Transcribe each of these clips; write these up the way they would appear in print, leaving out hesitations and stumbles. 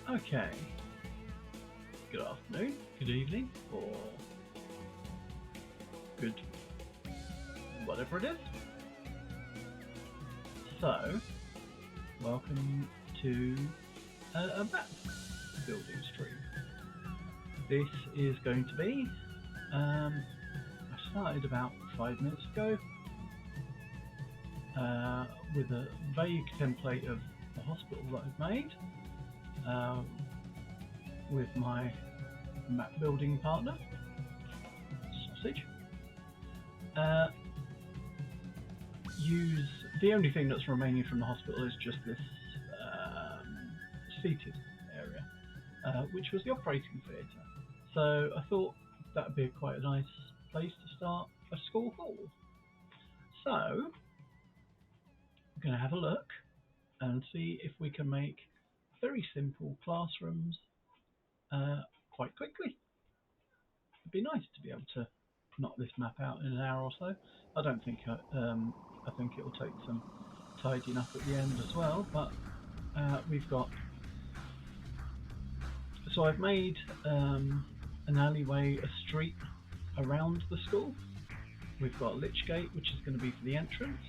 Okay. Good afternoon, good evening, or good whatever it is. So, welcome to a map building stream. This is going to be, I started about 5 minutes ago with a vague template of the hospital that I've made with my map building partner, Sausage. The only thing that's remaining from the hospital is just this seated area, which was the operating theatre. So I thought that would be quite a nice place to start a school hall. So I'm going to have a look and see if we can make very simple classrooms quite quickly. It'd be nice to be able to knock this map out in an hour or so. I don't think I think it'll take some tidying up at the end as well, but we've got. So I've made an alleyway, a street around the school. We've got a lich gate, which is going to be for the entrance.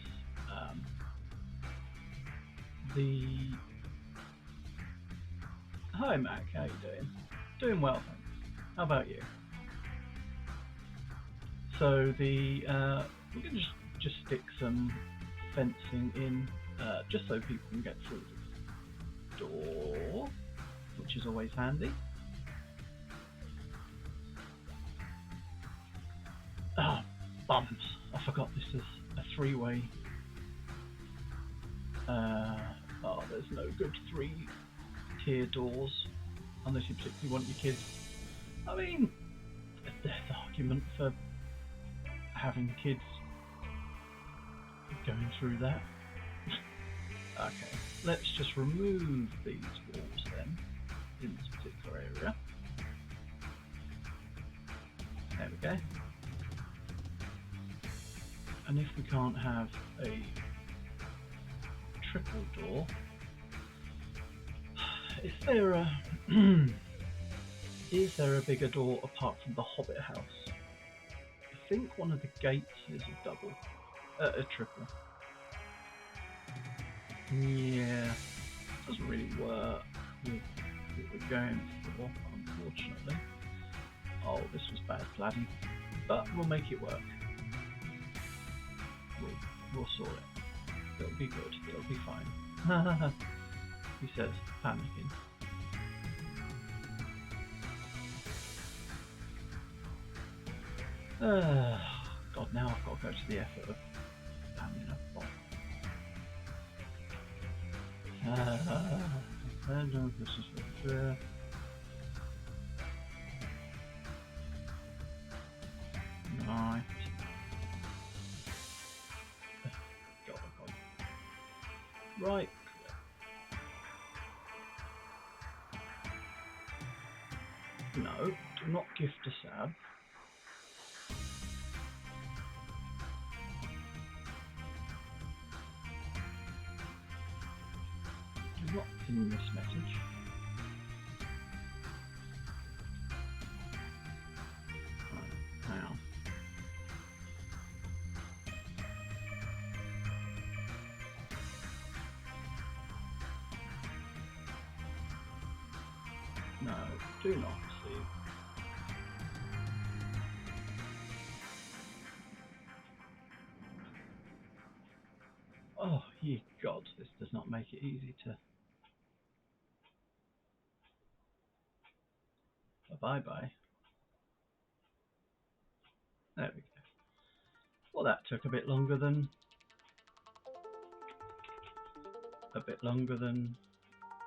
Hi Mac, how you doing? Doing well, thanks. How about you? So we're going to just stick some fencing in, just so people can get through the door, which is always handy. Ah, bums! I forgot this is a three-way. There's no good three-tier doors unless you particularly want your kids. I mean, there's argument for having kids going through that. Okay, let's just remove these walls then in this particular area. There we go. And if we can't have a triple door, is there a bigger door apart from the Hobbit house? I think one of the gates is a triple. Yeah, doesn't really work with what we're going for, unfortunately. Oh, this was bad planning, but we'll make it work. We'll sort it. It'll be good. It'll be fine. He says, panicking. God, now I've got to go to the effort of spamming a bot. No, this is fair. Right. God. Right. No, do not gift a sab. Do not pin this message. Now. No, do not receive. Oh, ye gods, this does not make it easy to... Bye-bye. There we go. Well, that took a bit longer than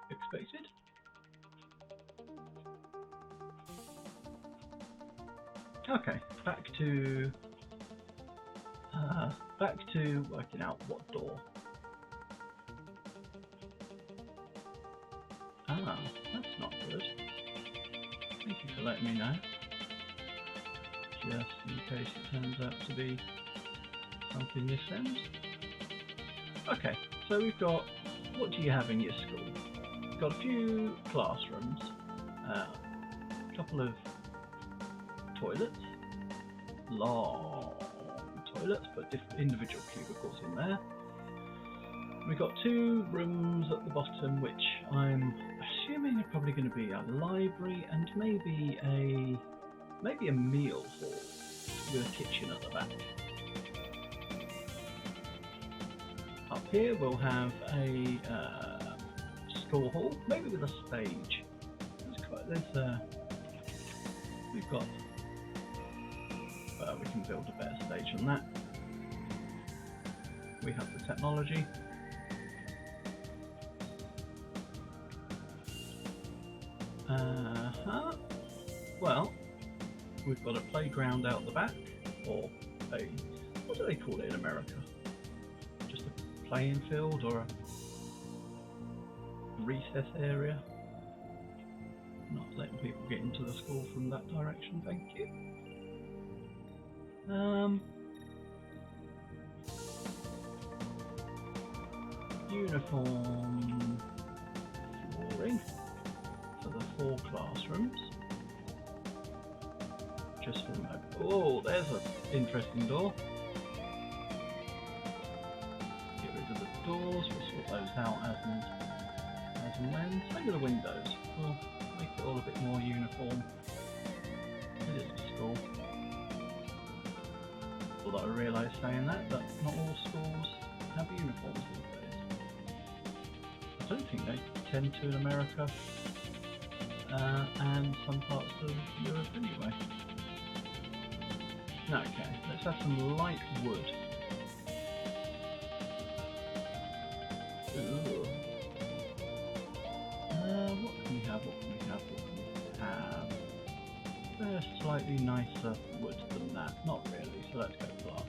expected. Okay, back to working out what door. Ah, that's not good. Thank you for letting me know. Just in case it turns out to be something this ends. Okay, so we've got, what do you have in your school? We've got a few classrooms, a couple of toilets, long toilets, but individual cubicles in there. We've got 2 rooms at the bottom, which I'm assuming are probably going to be a library and maybe a meal hall with a kitchen at the back. Up here we'll have a school hall, maybe with a stage. We've got. We can build a better stage than that. We have the technology. Well, we've got a playground out the back, or what do they call it in America? Just a playing field or a recess area? Not letting people get into the school from that direction, thank you. Uniform flooring for the 4 classrooms. Just for the moment. Oh, there's an interesting door. Get rid of the doors, we'll sort those out as and when. Same with the windows. We'll make it all a bit more uniform. It is a school. Although I realise saying that not all schools have uniforms these days. I don't think they tend to in America and some parts of Europe anyway. Okay, let's have some light wood. Ooh. What can we have? There's slightly nicer wood than that. Not really, so let's go glass.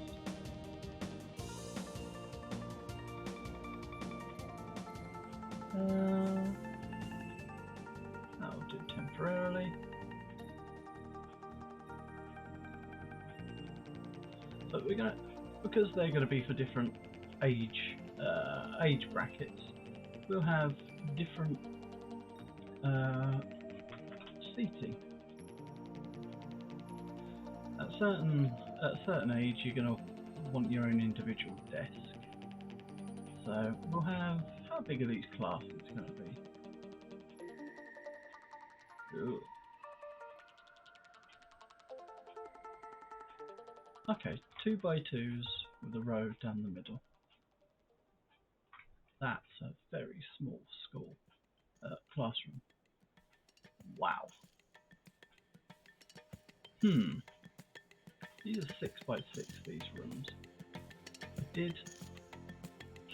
That'll do temporarily. So we're gonna, because they're going to be for different age brackets, we'll have different seating. At a certain age, you're going to want your own individual desk. So we'll have, how big are these classes going to be? Ooh. Okay, 2x2s with a row down the middle. That's a very small school classroom. Wow. These are 6x6, these rooms. I did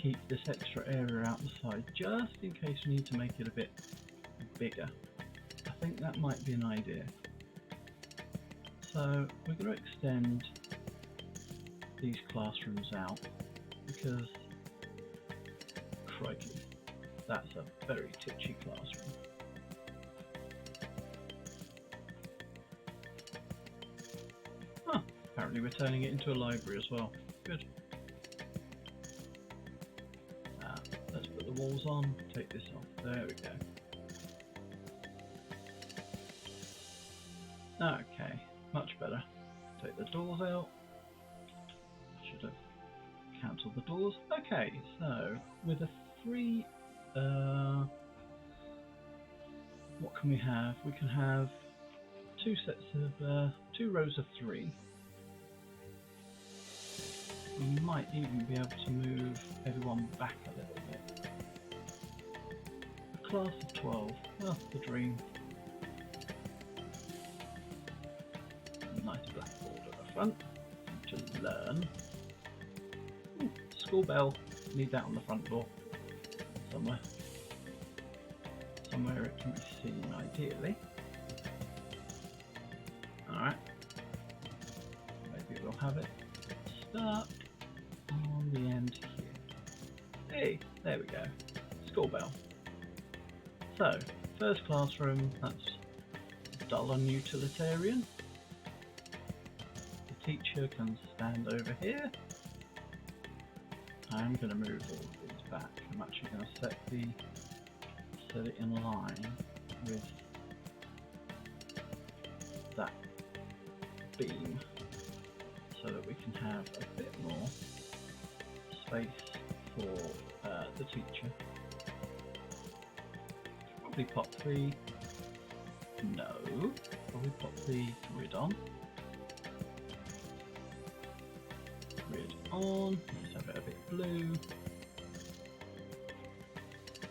keep this extra area out the side just in case we need to make it a bit bigger. I think that might be an idea. So we're going to extend these classrooms out because, crikey, that's a very titchy classroom. Apparently we're turning it into a library as well. Good. Let's put the walls on, take this off. There we go. Okay, much better. Take the doors out. Should have cancelled the doors. Okay, so with a 3, what can we have? We can have 2 rows of 3. We might even be able to move everyone back a little bit. A class of 12, that's the dream. Nice blackboard at the front to learn. Ooh, school bell, need that on the front door somewhere. Somewhere it can be seen ideally. Alright. Maybe we'll have it stuck on the end here. Hey, there we go. School bell. So, first classroom, that's dull and utilitarian. The teacher can stand over here. I'm going to move all of these back. I'm actually going to set it in line with that beam so that we can have a bit more space for the teacher. Probably pop the probably pop the grid on. Grid on. Let's have it a bit blue.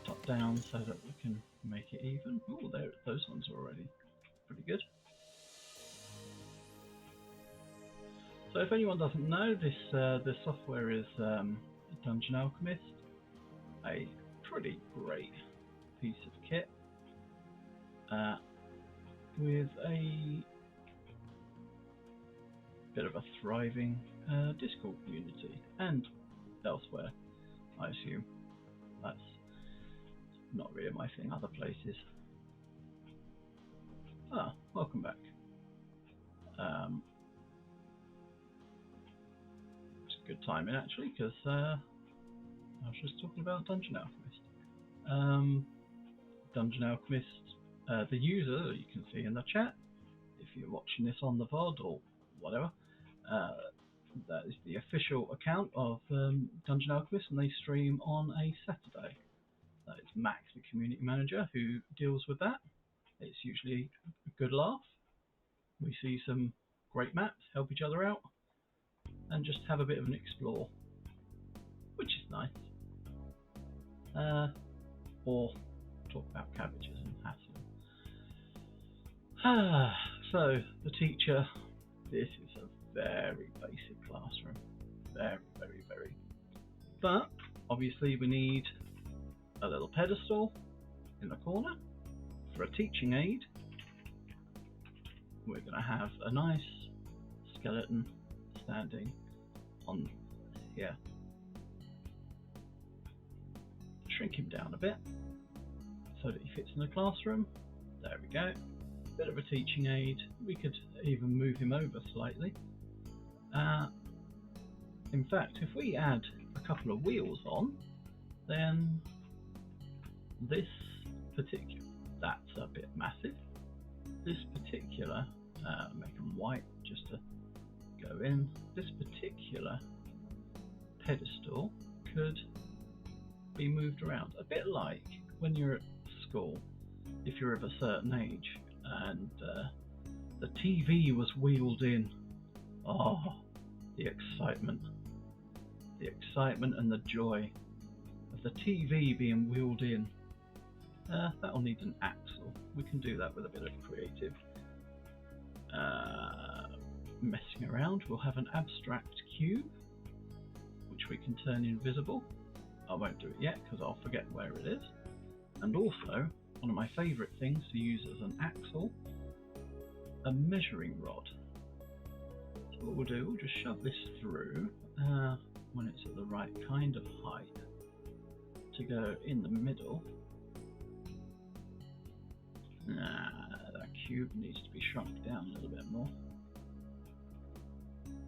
Top down so that we can make it even. Oh, there, those ones are already pretty good. So if anyone doesn't know, this software is Dungeon Alchemist, a pretty great piece of kit with a bit of a thriving Discord community and elsewhere. I assume that's not really my thing. Other places. Welcome back. It's good timing actually, because I was just talking about Dungeon Alchemist. Dungeon Alchemist, the user that you can see in the chat, if you're watching this on the VOD or whatever, that is the official account of Dungeon Alchemist, and they stream on a Saturday. That is Max, the community manager, who deals with that. It's usually a good laugh. We see some great maps, help each other out, and just have a bit of an explore, which is nice. Or talk about cabbages and hassle. So, the teacher, this is a very basic classroom. Very, very, very. But, obviously we need a little pedestal in the corner for a teaching aid. We're going to have a nice skeleton standing on here. Shrink him down a bit so that he fits in the classroom. There we go. Bit of a teaching aid. We could even move him over slightly. In fact, if we add a couple of wheels on, then this particular, that's a bit massive. This particular, make them white just to go in. This particular pedestal could be moved around, a bit like when you're at school, if you're of a certain age and the TV was wheeled in. Oh, the excitement and the joy of the TV being wheeled in. That'll need an axle. We can do that with a bit of creative messing around. We'll have an abstract cube, which we can turn invisible. I won't do it yet because I'll forget where it is. And also, one of my favourite things to use as an axle, a measuring rod. So what we'll do, we'll just shove this through when it's at the right kind of height to go in the middle. That cube needs to be shrunk down a little bit more.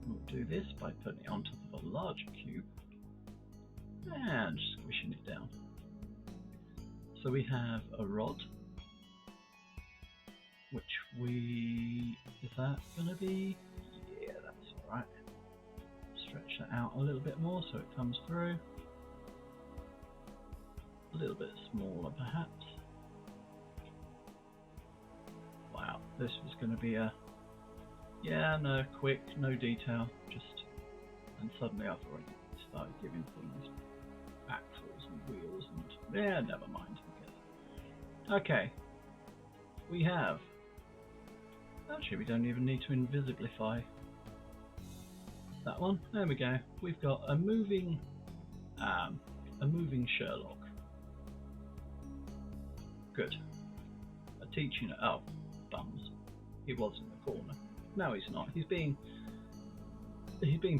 We'll do this by putting it on top of a larger cube and squishing it down. So we have a rod, which is that going to be? Yeah, that's alright. Stretch that out a little bit more so it comes through. A little bit smaller perhaps. Wow, this was going to be a, no, quick, no detail, and suddenly I've already started giving things axles and wheels and, never mind. Okay, we have, actually we don't even need to invisiblify that one. There we go. We've got a moving Sherlock. Good. A teaching, oh, bums. He was in the corner. No, he's not. He's being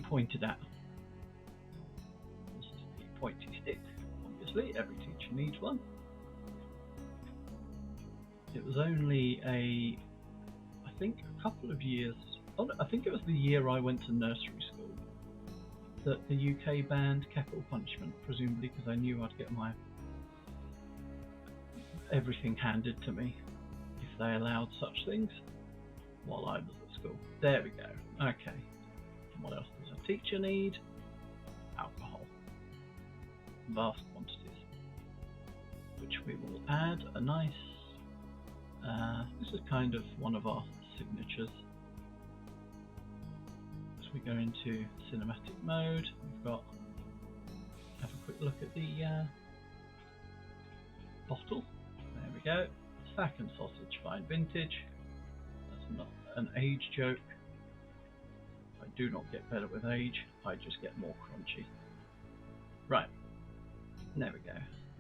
pointed at. This is the pointy stick. Obviously, every teacher needs one. It was only I think a couple of years. I think it was the year I went to nursery school that the UK banned capital punishment, presumably because I knew I'd get my everything handed to me if they allowed such things while I was at school. There we go. Okay. And what else does a teacher need? Alcohol. Vast quantities. Which we will add a nice... this is kind of one of our signatures. As we go into cinematic mode, we've got... Have a quick look at the bottle. There we go. Sack and sausage, fine vintage. That's not an age joke. I do not get better with age, I just get more crunchy. Right, there we go.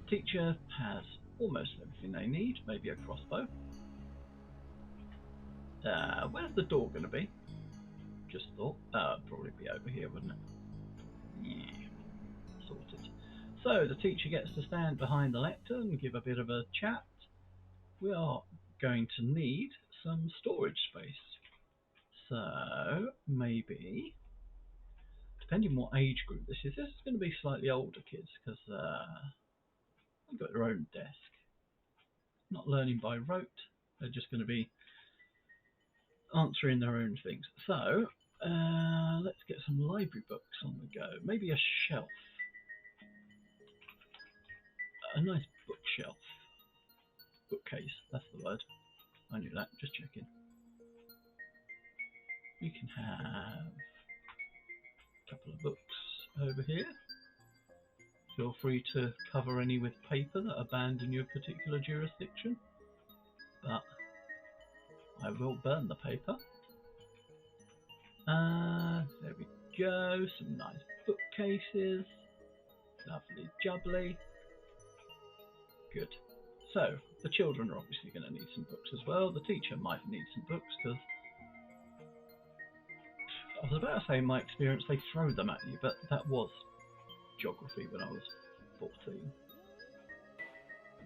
Teacher has almost everything they need, maybe a crossbow. Where's the door going to be? Just thought. Probably be over here, wouldn't it? Yeah, sorted. So the teacher gets to stand behind the lectern and give a bit of a chat. We are going to need some storage space. So maybe, depending on what age group this is going to be slightly older kids because they've got their own desk. Not learning by rote, they're just going to be answering their own things. So let's get some library books on the go. Maybe a shelf. A nice bookshelf. Bookcase, that's the word. I knew that, just checking. You can have a couple of books over here. Feel free to cover any with paper that are banned in your particular jurisdiction, but I will burn the paper. There we go, some nice bookcases, lovely jubbly. Good. So, the children are obviously going to need some books as well. The teacher might need some books because, I was about to say in my experience they throw them at you, but that was geography when I was 14.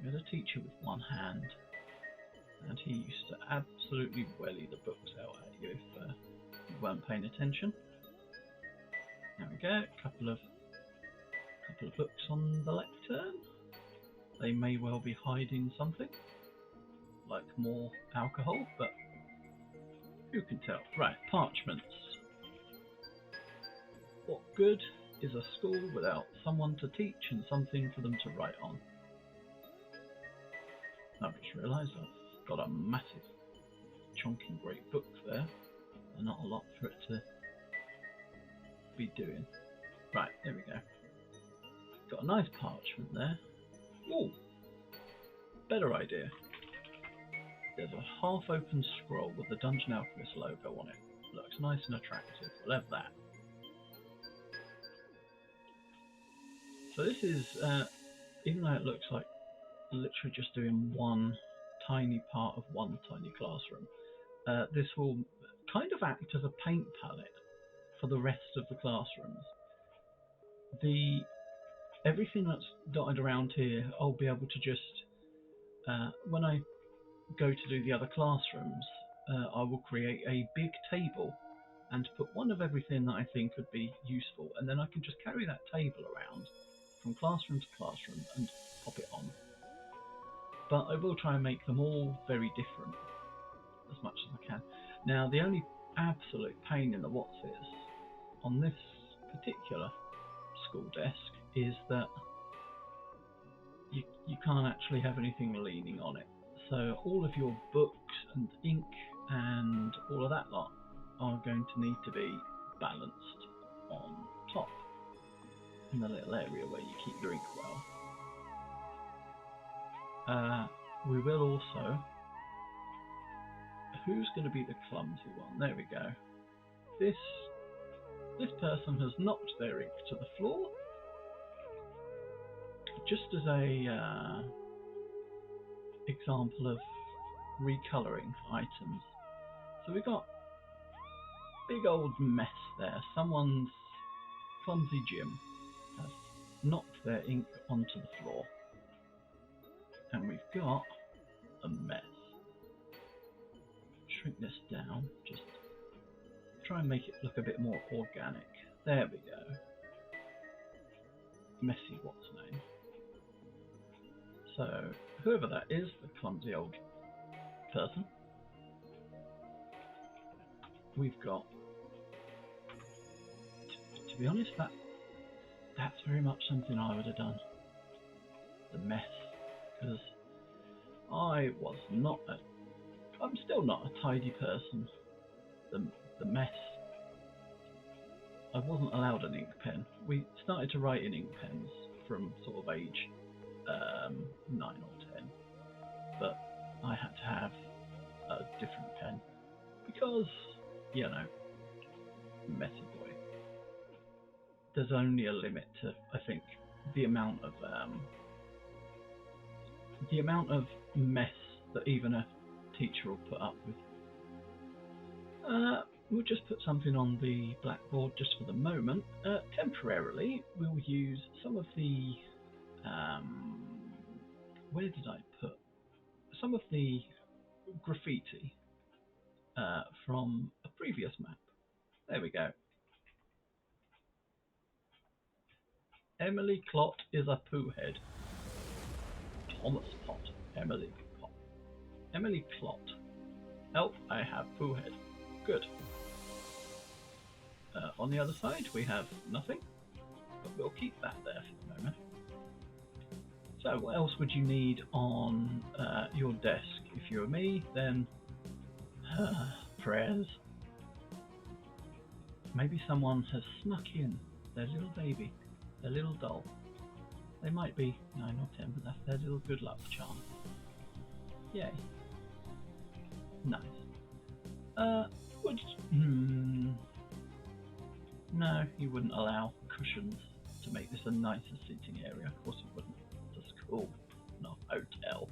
We had a teacher with one hand, and he used to absolutely welly the books out at you if you weren't paying attention. There we go, couple of books on the lectern. They may well be hiding something, like more alcohol, but who can tell? Right, parchments. What good is a school without someone to teach and something for them to write on? I've just realised I've got a massive chunking great book there, and not a lot for it to be doing. Right, there we go. Got a nice parchment there. Ooh, better idea. There's a half-open scroll with the Dungeon Alchemist logo on it. Looks nice and attractive. We'll have that. So this is, even though it looks like literally just doing one tiny part of one tiny classroom, this will kind of act as a paint palette for the rest of the classrooms. Everything that's dotted around here, I'll be able to just, when I go to do the other classrooms, I will create a big table and put one of everything that I think could be useful, and then I can just carry that table around from classroom to classroom and pop it on. But I will try and make them all very different as much as I can. Now the only absolute pain in the what's is on this particular school desk is that you can't actually have anything leaning on it. So all of your books and ink and all of that lot are going to need to be balanced on top in the little area where you keep your ink well. We will also... Who's going to be the clumsy one? There we go. This person has knocked their ink to the floor. Just as a example of recolouring items. So we've got big old mess there. Someone's clumsy Jim has knocked their ink onto the floor. And we've got a mess. Shrink this down, just try and make it look a bit more organic. There we go. messy what's name. So whoever that is, the clumsy old person, we've got. To be honest, that's very much something I would have done. The mess, because I'm still not a tidy person. The mess. I wasn't allowed an ink pen. We started to write in ink pens from sort of age 9 or 10, but I had to have a different pen because, you know, messy boy. There's only a limit to, I think, the amount of mess that even a teacher will put up with. We'll just put something on the blackboard just for the moment. Temporarily, we'll use some of the where did I put some of the graffiti from a previous map. There we go. Emily Clot is a poo head. Thomas Pot. Emily Pot. Emily Clot. Oh, I have poo head. Good. On the other side, we have nothing, but we'll keep that there for the moment. So, what else would you need on your desk? If you're me, then prayers. Maybe someone has snuck in their little baby, their little doll. They might be 9 or 10, but that's their little good luck charm. Yay. Nice. No, you wouldn't allow cushions to make this a nicer sitting area. Of course you wouldn't. It's a school, not a hotel.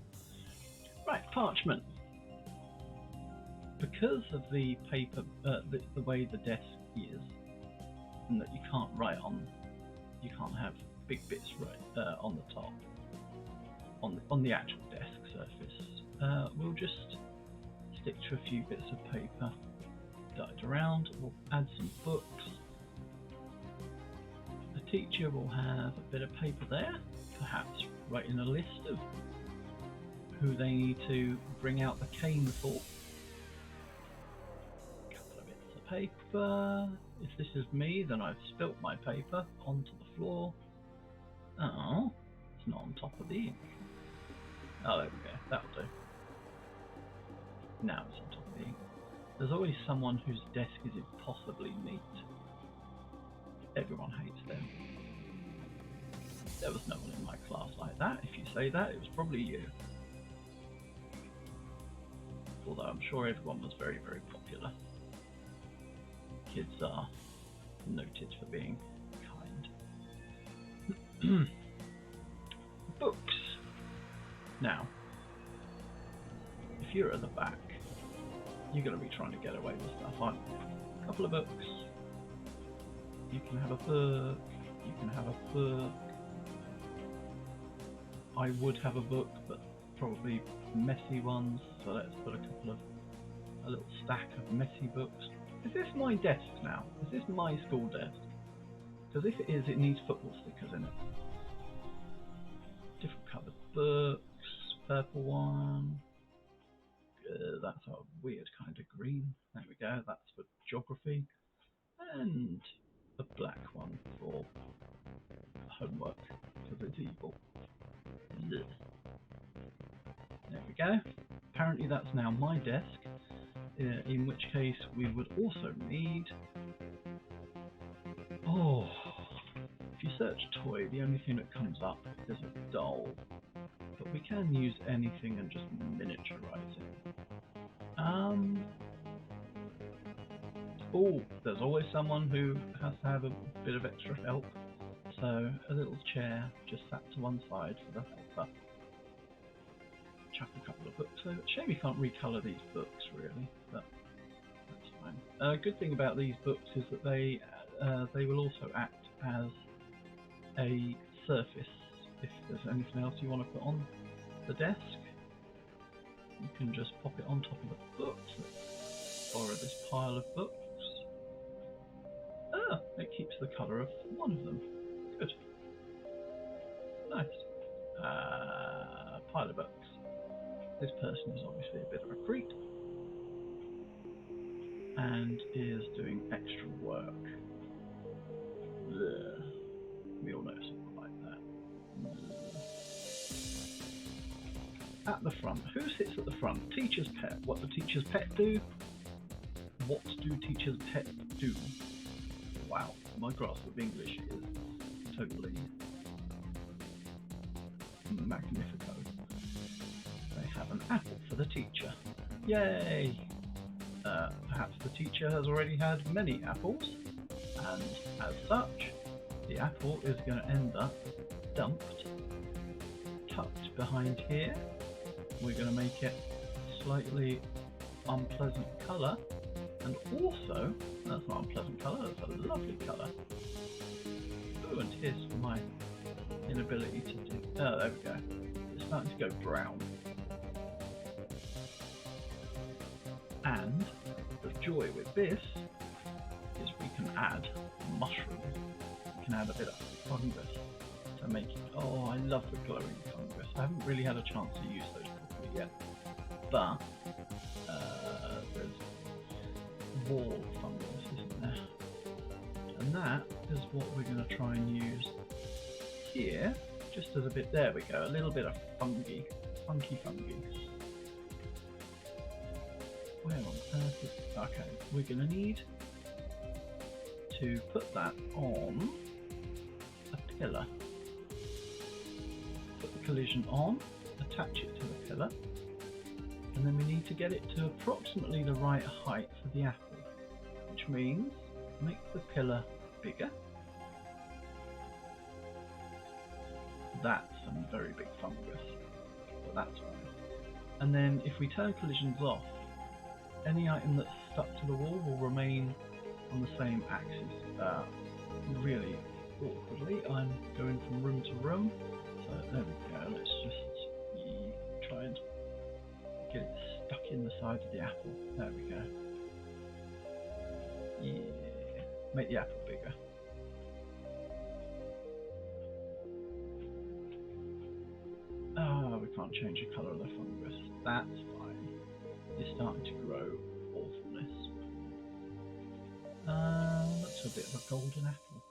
Right, parchment. Because of the paper, the way the desk is, and that you can't write on, you can't have big bits right on the top, on the actual desk surface. We'll just stick to a few bits of paper dotted around. We'll add some books. The teacher will have a bit of paper there, perhaps writing a list of who they need to bring out the cane for. A couple of bits of paper. If this is me, then I've spilt my paper onto the floor. Oh, it's not on top of the ink. Oh, there we go. That'll do. Now it's on top of the ink. There's always someone whose desk is impossibly neat. Everyone hates them. There was no one in my class like that. If you say that, it was probably you. Although I'm sure everyone was very, very popular. Kids are noted for being kind. Books. Now, if you're at the back, you're going to be trying to get away with stuff, aren't you? A couple of books. You can have a book. You can have a book. I would have a book, but probably messy ones. So let's put a little stack of messy books. Is this my desk now? Is this my school desk? Because if it is, it needs football stickers in it. Different coloured books. Purple one. That's a weird kind of green. There we go. That's for geography. And a black one for homework, because it's evil. Blech. There we go. Apparently that's now my desk, in which case we would also need... Oh, if you search toy, the only thing that comes up is a doll. But we can use anything and just miniaturize it. Oh, there's always someone who has to have a bit of extra help. So a little chair just sat to one side for the helper. Chuck a couple of books over. Shame you can't recolour these books really, but that's fine. Good thing about these books is that they will also act as a surface. If there's anything else you want to put on the desk, you can just pop it on top of the books. Let's borrow this pile of books. Ah, it keeps the colour of one of them. Good. Nice. Pile of books. This person is obviously a bit of a creep and is doing extra work. Ugh. We all know someone like that. Ugh. At the front. Who sits at the front? Teacher's pet. What do teacher's pet do? What do teacher's pet do? Wow, my grasp of English is totally magnifico. They have an apple for the teacher. Yay! Perhaps the teacher has already had many apples, and as such, the apple is going to end up dumped, tucked behind here. We're going to make it slightly unpleasant colour, and also, that's not unpleasant colour, that's a lovely colour. Ooh, and here's my inability to do. Oh, there we go. It's starting to go brown. And the joy with this is we can add mushrooms. We can add a bit of fungus to make it. Oh, I love the glowing fungus. I haven't really had a chance to use those properly yet, but there's wall fungus, isn't there? And that is what we're going to try and use here, just as a bit. There we go, a little bit of funky fungi. Where on earth is... Okay, we're going to need to put that on a pillar. Put the collision on, attach it to the pillar, and then we need to get it to approximately the right height for the apple, which means make the pillar bigger. That's some very big fungus, but that's fine. And then if we turn collisions off, any item that's stuck to the wall will remain on the same axis. Really awkwardly, I'm going from room to room. So there we go. Let's just try and get it stuck in the side of the apple. There we go. Yeah. Make the apple bigger. We can't change the colour of the fungus. That's fine. It's starting to grow awfulness. That's a bit of a golden apple.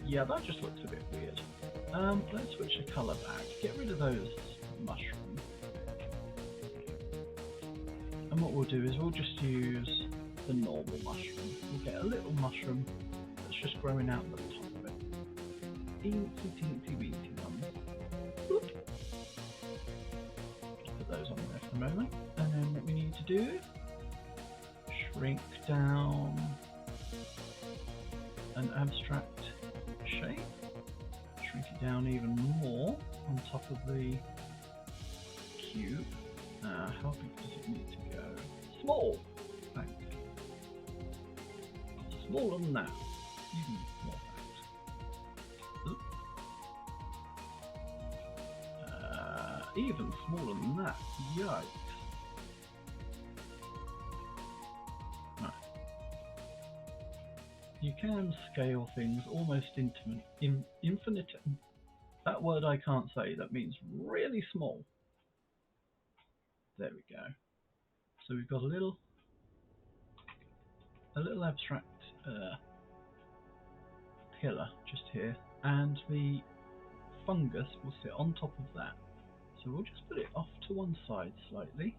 Yeah, that just looks a bit weird. Let's switch the colour back. Get rid of those mushrooms. And what we'll do is we'll just use the normal mushroom. We'll get a little mushroom that's just growing out the top of it. Teensy weensy ones. Boop. Put those on there for a moment. And then what we need to do, shrink down an abstract shape. Shrink it down even more on top of the cube. How big does it need to go? Small! Thanks. Smaller than that. Even more thanks. Even smaller than that. Yikes. Right. You can scale things almost infinite. That word I can't say. That means really small. There we go. So we've got a little abstract pillar just here, and the fungus will sit on top of that. So we'll just put it off to one side slightly,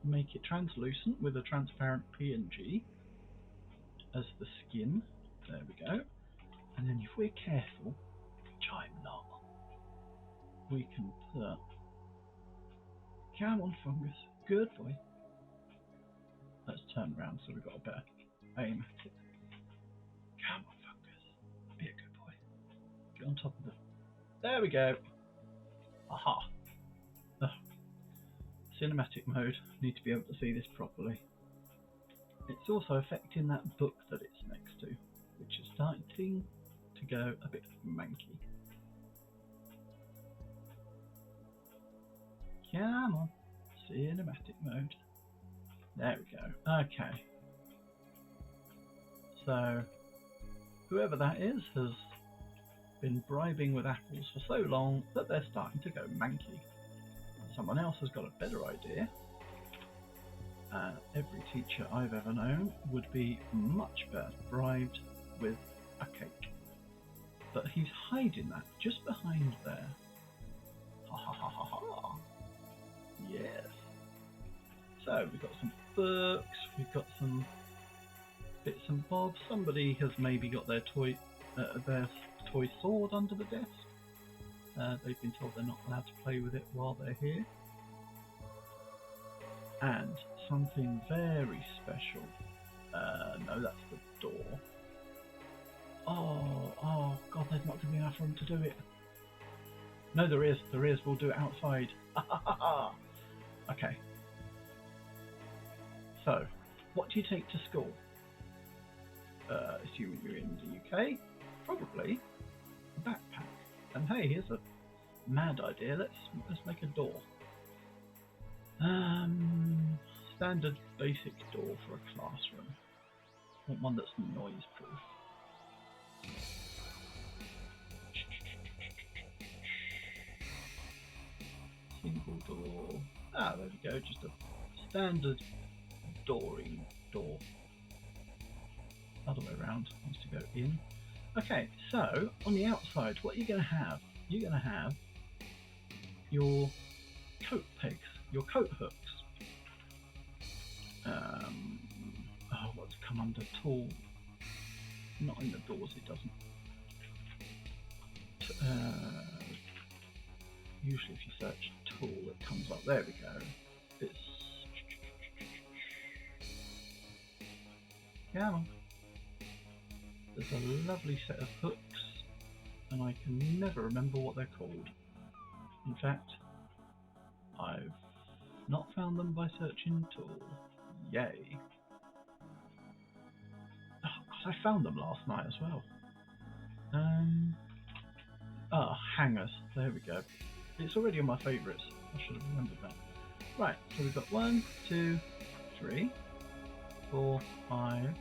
make it translucent with a transparent PNG as the skin. There we go. And then if we're careful, which I'm not, we can put... Come on, fungus. Good boy. Let's turn around so we've got a better aim at it. Come on, fungus. Be a good boy. Get on top of the... There we go. Aha. Ugh. Cinematic mode. Need to be able to see this properly. It's also affecting that book that it's next to, which is starting to go a bit manky. Come on. Cinematic mode. There we go. Okay. So whoever that is has been bribing with apples for so long that they're starting to go manky. Someone else has got a better idea. Every teacher I've ever known would be much better bribed with a cake. But he's hiding that just behind there. Ha ha ha ha ha. Yes. So we've got some books, we've got some bits and bobs. Somebody has maybe got their toy sword under the desk. They've been told they're not allowed to play with it while they're here. And something very special. No, that's the door. Oh God, there's not going to be enough room to do it. No, there is. We'll do it outside. Okay. So, what do you take to school? Assuming you're in the UK, probably a backpack. And hey, here's a mad idea. Let's make a door. Standard basic door for a classroom. I want one that's noise proof. Single door. There we go. Just a standard door. Other way around. Needs to go in. Okay, so on the outside, what are you going to have? You're going to have your coat pegs, your coat hooks. What's come under tool? Not in the doors, it doesn't. Usually if you search tool, it comes up. There we go. It's... Come on. There's a lovely set of hooks, and I can never remember what they're called. In fact, I've not found them by searching tool. Yay. I found them last night as well. Hangers. There we go. It's already on my favourites. I should have remembered that. Right, so we've got 1, 2, 3, 4, 5,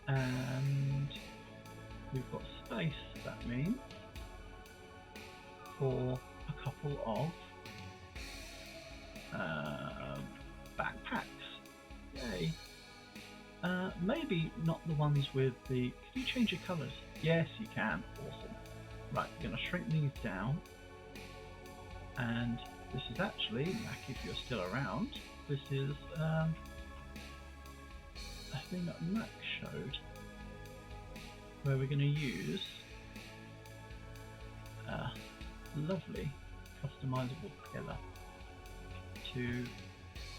and we've got space, that means, for a couple of backpacks. Yay. Maybe not the ones with the... Can you change your colours? Yes, you can. Awesome. Right, we're going to shrink these down. And this is actually, Mac, if you're still around, this is a thing that Mac showed where we're going to use a lovely customizable pillar to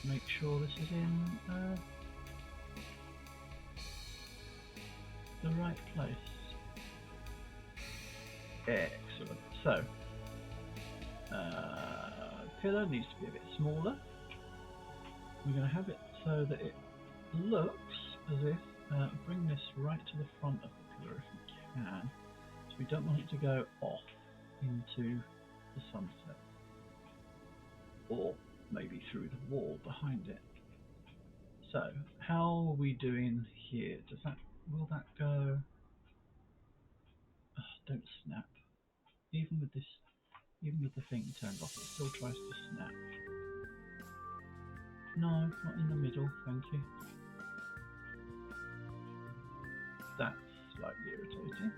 make sure this is in the right place. Excellent. So, pillar needs to be a bit smaller. We're going to have it so that it looks as if, bring this right to the front of the pillar if we can, so we don't want it to go off into the sunset, or maybe through the wall behind it. So, how are we doing here? Will that go? Don't snap. Even with the thing turned off, it still tries to snap. No, not in the middle, thank you. That's slightly irritating.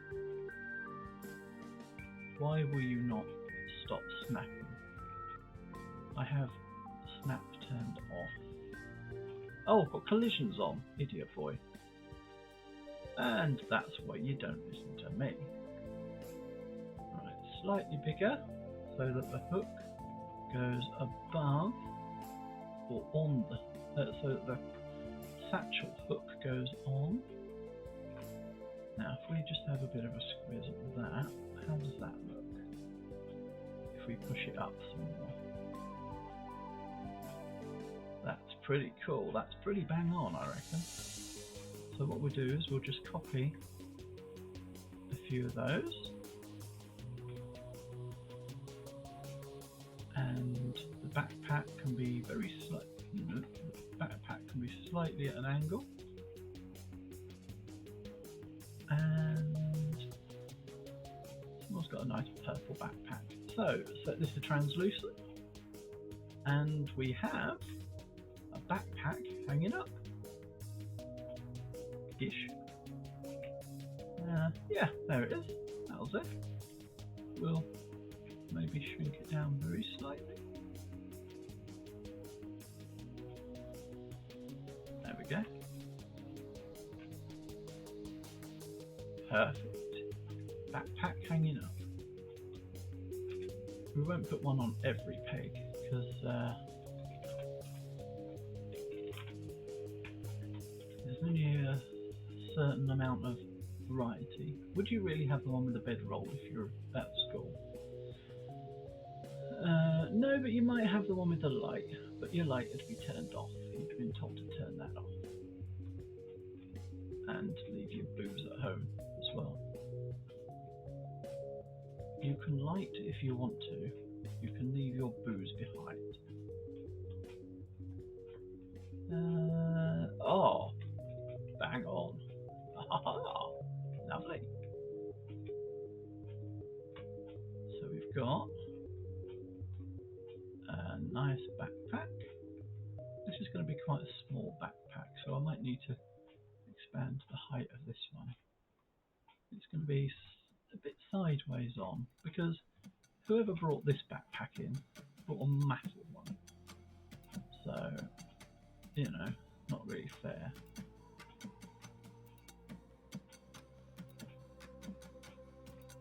Why will you not stop snapping? I have snap turned off. Oh, I've got collisions on, idiot boy. And that's why you don't listen to me. Right, slightly bigger, so that the hook goes above, or on the, so that the satchel hook goes on. Now, if we just have a bit of a squeeze at that, how does that look? If we push it up some more. That's pretty cool. That's pretty bang on, I reckon. So what we'll do is we'll just copy a few of those. And the backpack can be very The backpack can be slightly at an angle. And someone's got a nice purple backpack. So set this to translucent. And we have a backpack hanging up. Ish. Yeah, there it is. That was it. We'll maybe shrink it down very slightly. There we go. Perfect. Backpack hanging up. We won't put one on every peg because there's only a certain amount of variety. Would you really have the one with the bedroll if you're at school? No, but you might have the one with the light, but your light would be turned off. You'd been told to turn that off. And leave your booze at home as well. You can light if you want to. You can leave your booze behind. Oh, bang on. Aha, lovely. So we've got a nice backpack. This is going to be quite a small backpack, so I might need to expand the height of this one. It's going to be a bit sideways on, because whoever brought this backpack in brought a massive one. So, you know, not really fair.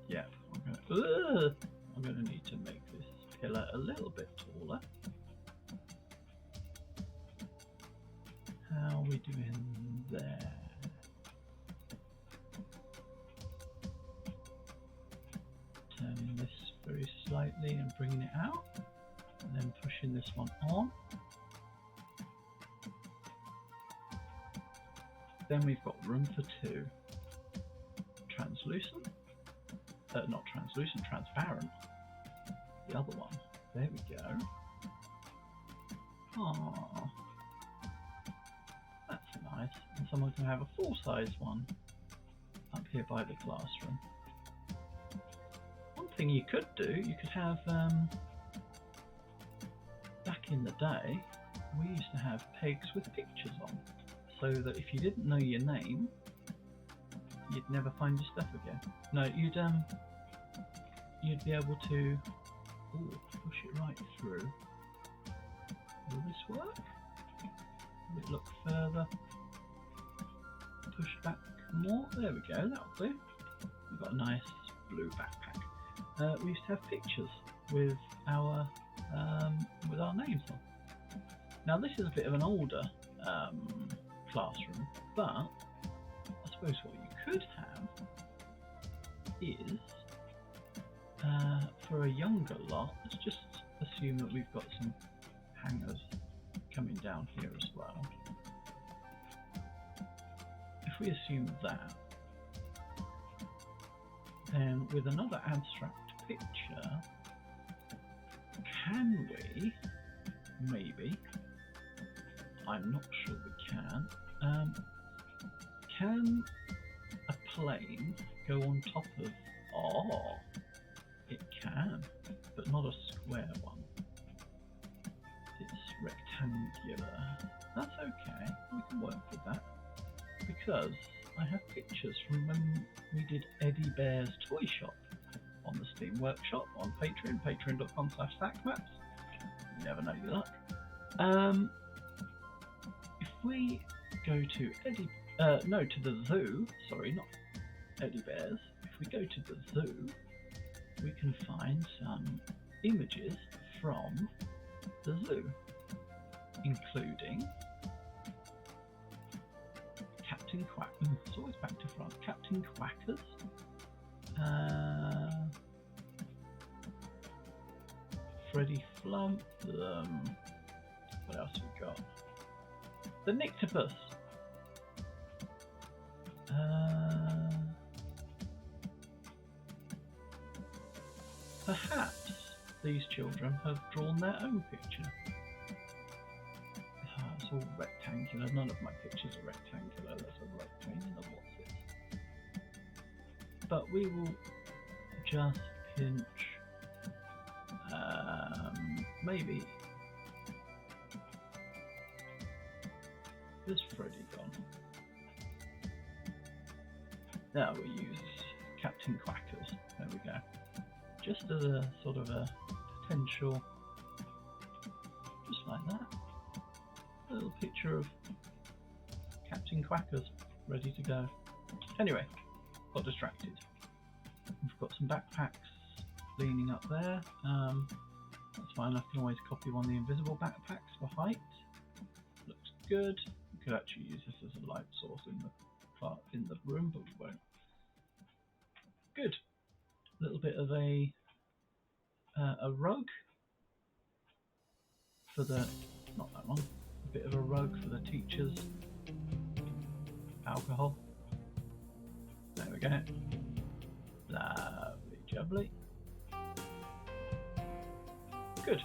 Yeah, I'm going to need to make this pillar a little bit taller. How are we doing there? Turning this very slightly and bringing it out, and then pushing this one on. Then we've got room for two. Translucent. Not translucent, transparent. The other one. There we go. Ah, that's nice. And someone can have a full-size one up here by the classroom. One thing you could do, you could have, back in the day, we used to have pegs with pictures on, so that if you didn't know your name, you'd never find your stuff again. No, you'd be able to push it right through. Will this work? Will it look further? Push back more. There we go. That'll do. We've got a nice blue backpack. We used to have pictures with our names on. Now this is a bit of an older classroom, but I suppose what you could have is for a younger lot. Let's just assume that we've got some hangers coming down here as well. If we assume that, then with another abstract picture, can we, maybe, I'm not sure we can a plane go on top of, it can, but not a square one. It's rectangular. That's okay, we can work with that, because I have pictures from when we did Eddie Bear's Toy Shop on the Steam Workshop on Patreon, patreon.com/stackmaps. You never know your luck. If we go to to the zoo, sorry, not Eddie Bear's. If we go to the zoo, we can find some images from the zoo, including Captain Quack. It's always back to front. Captain Quackers. Freddy Flump. What else we got? The Nyctopus. Perhaps these children have drawn their own picture. all rectangular. None of my pictures are rectangular. That's a right pain in the what's it. But we will just pinch maybe. Where's Freddy gone? Now we'll use Captain Quackers. There we go. Just as a sort of a potential, just like that. A little picture of Captain Quackers ready to go. Anyway, got distracted. We've got some backpacks leaning up there. That's fine, I can always copy one of the invisible backpacks for height. Looks good. We could actually use this as a light source in the room, but we won't. Good. A little bit of a rug for the, not that one, a bit of a rug for the teachers. Alcohol. There we go. Lovely jubbly. Good.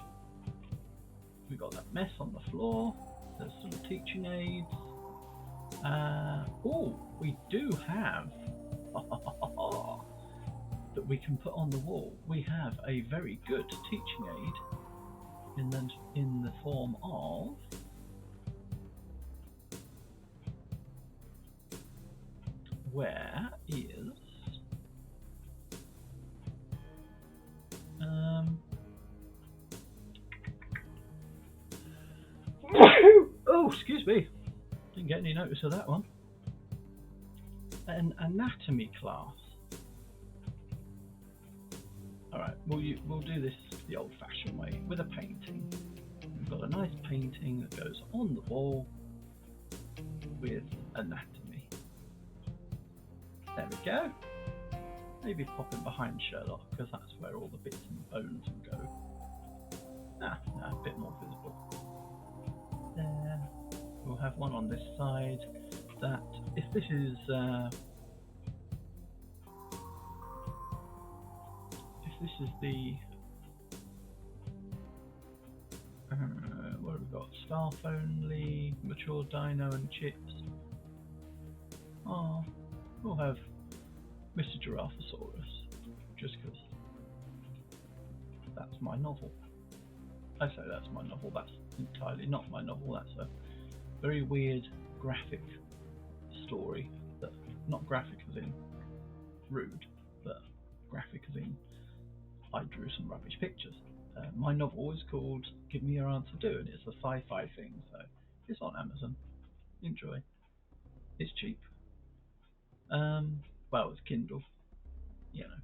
We got that mess on the floor. There's some teaching aids. Oh, we do have that we can put on the wall. We have a very good teaching aid in the form of where is oh, excuse me, didn't get any notice of that one. An anatomy class. Alright, we'll do this the old-fashioned way with a painting. We've got a nice painting that goes on the wall with anatomy. There we go. Maybe pop it behind Sherlock, because that's where all the bits and bones will go. A bit more visible. There. We'll have one on this side that, if this is the what have we got? Staff only, mature dino and chips. Oh, we'll have Mr. Giraffosaurus, just because that's my novel. I say that's my novel, that's entirely not my novel. That's a very weird graphic story, that not graphic as in rude, but graphic as in I drew some rubbish pictures. My novel is called Give Me Your Answer Do, and it's a sci-fi thing, so it's on Amazon. Enjoy. It's cheap. Well, it's Kindle, you know.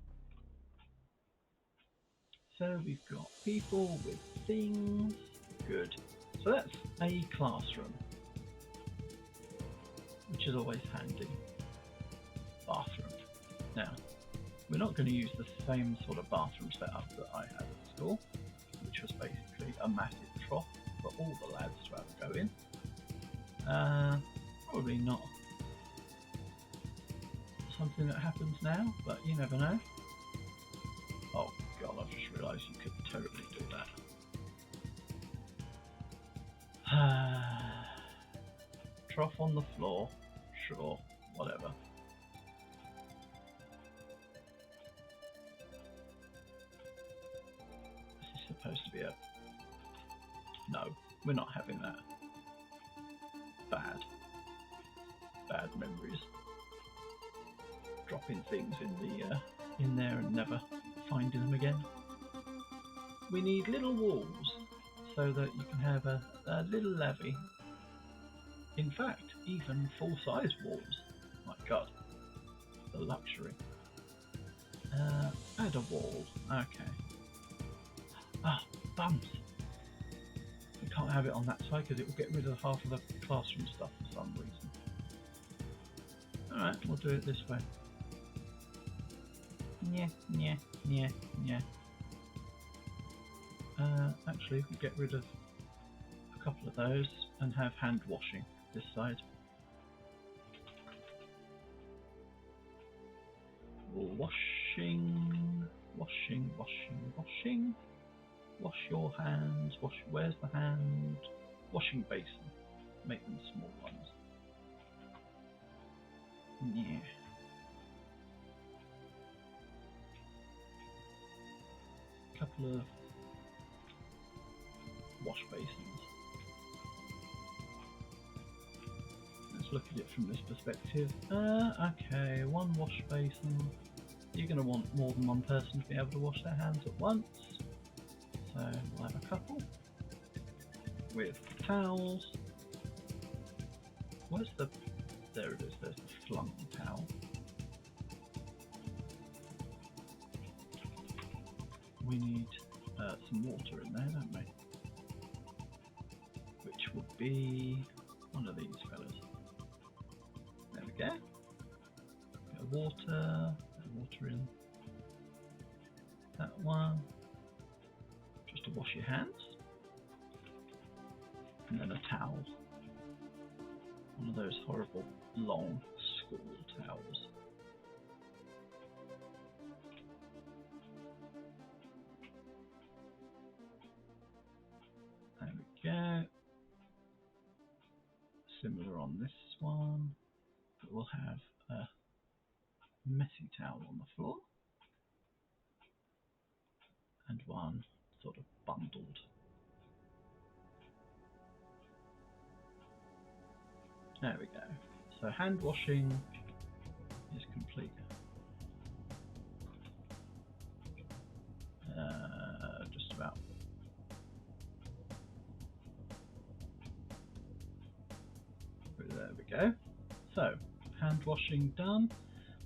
So we've got people with things. Good. So that's a classroom, which is always handy. Bathroom. Now, we're not going to use the same sort of bathroom setup that I had at school, which was basically a massive trough for all the lads to have a go in. Probably not something that happens now, but you never know. Oh god, I've just realised you could totally do that. Trough on the floor, sure, whatever. This is supposed to be a... No, we're not having that. Bad memories. Dropping things in there and never finding them again. We need little walls so that you can have a little levee. In fact, even full-size walls. My god, the luxury. Add a wall. Okay. Ah, bumps. We can't have it on that side because it will get rid of half of the classroom stuff for some reason. Alright, we'll do it this way. Yeah. Actually, we'll get rid of a couple of those and have hand washing this side. Washing. Wash your hands. Where's the hand? Washing basin. make them small ones. Yeah. Couple of wash basins. Let's look at it from this perspective. Okay, one wash basin. You're going to want more than one person to be able to wash their hands at once. So we'll have a couple with towels. Where's the... There it is, there's the flung towel. We need some water in there, don't we? Which would be one of these fellas. There we go. Bit of water, water in that one. Just to wash your hands. And then a towel. One of those horrible long school towels. There we go. Similar on this one, but we'll have a messy towel on the floor and one sort of bundled. There we go. So hand washing is complete. Just about. There we go. So, hand washing done.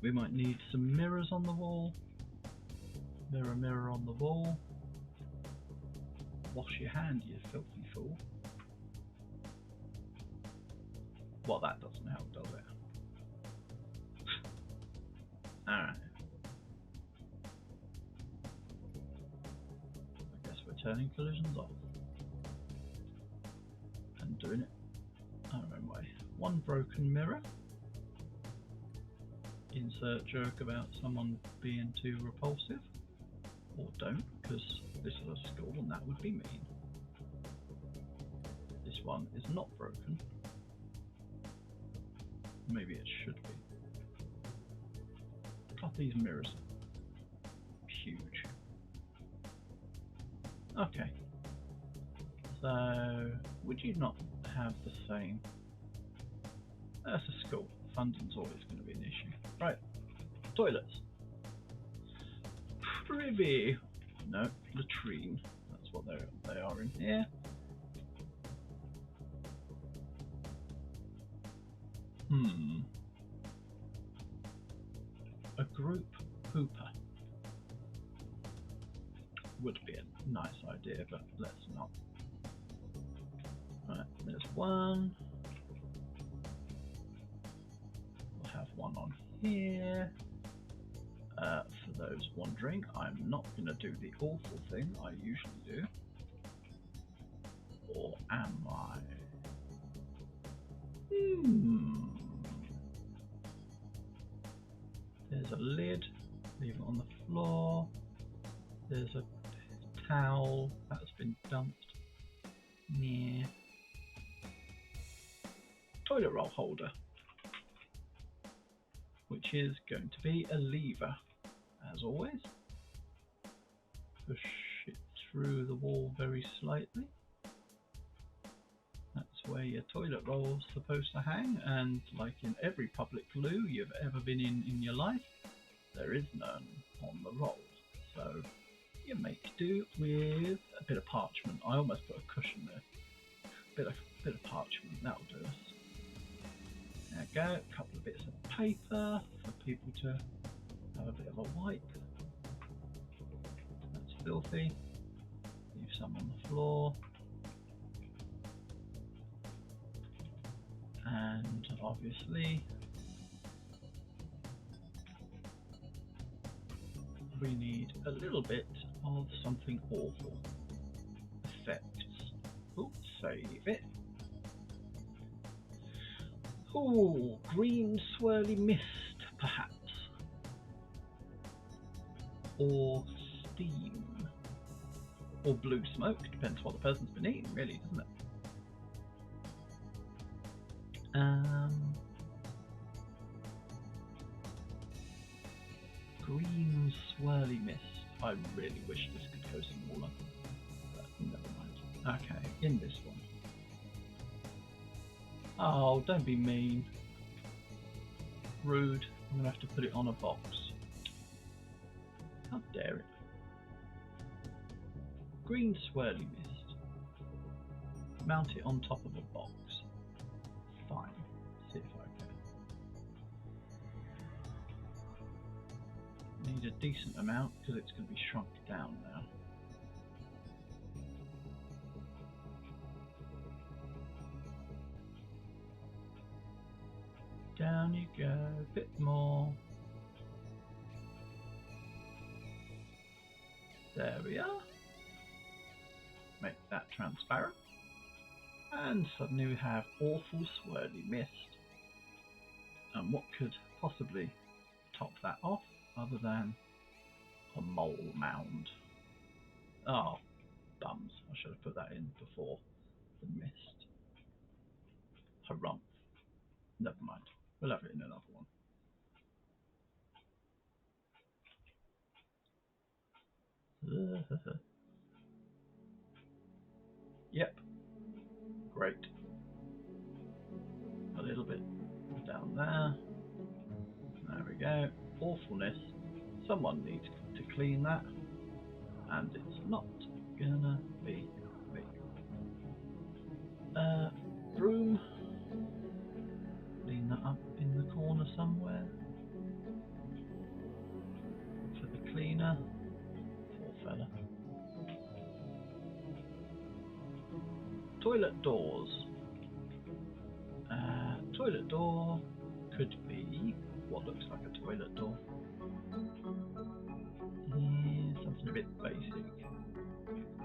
We might need some mirrors on the wall. Mirror on the wall. Wash your hand, you filthy fool. Well, that doesn't help, does it? Alright. I guess we're turning collisions off. And doing it our own way. One broken mirror. Insert joke about someone being too repulsive. Or don't, because this is a school and that would be mean. This one is not broken. Maybe it should be. God, these mirrors are huge. Okay. So, would you not have the same? That's a school. Funding's always going to be an issue. Right. Toilets. Privy. No, latrine. That's what they are in here. A group pooper would be a nice idea, but let's not. Right, there's one. We'll have one on here. For those wondering, I'm not going to do the awful thing I usually do. Or am I? There's a lid, leave it on the floor. There's a towel that's been dumped. Yeah. Toilet roll holder, which is going to be a lever, as always. Push it through the wall very slightly. That's where your toilet roll's supposed to hang, and like in every public loo you've ever been in your life, there is none on the roll. So you make do with a bit of parchment. I almost put a cushion there. Bit of parchment, that'll do us. There we go, a couple of bits of paper for people to have a bit of a wipe. That's filthy. Leave some on the floor. And obviously we need a little bit of something awful. Effects. Oops, save it. Ooh, green swirly mist, perhaps. Or steam. Or blue smoke, depends what the person's been eating, really, doesn't it? Um, green swirly mist. I really wish this could go smaller, but never mind. Okay, in this one. Oh, don't be mean. Rude. I'm going to have to put it on a box. How dare it. Green swirly mist. Mount it on top of a box. Fine. See if I can. Need a decent amount because it's going to be shrunk down now. Down you go, a bit more. There we are. Make that transparent. And suddenly we have awful swirly mist. And what could possibly top that off other than a mole mound? Oh, bums. I should have put that in before the mist. Harumph. Never mind. We'll have it in another one. Yep. Great. A little bit down there. There we go. Awfulness. Someone needs to clean that. And it's not gonna be me. Broom. Clean that up in the corner somewhere. For the cleaner. Poor fella. Toilet doors. Toilet door could be what looks like a toilet door. Something a bit basic.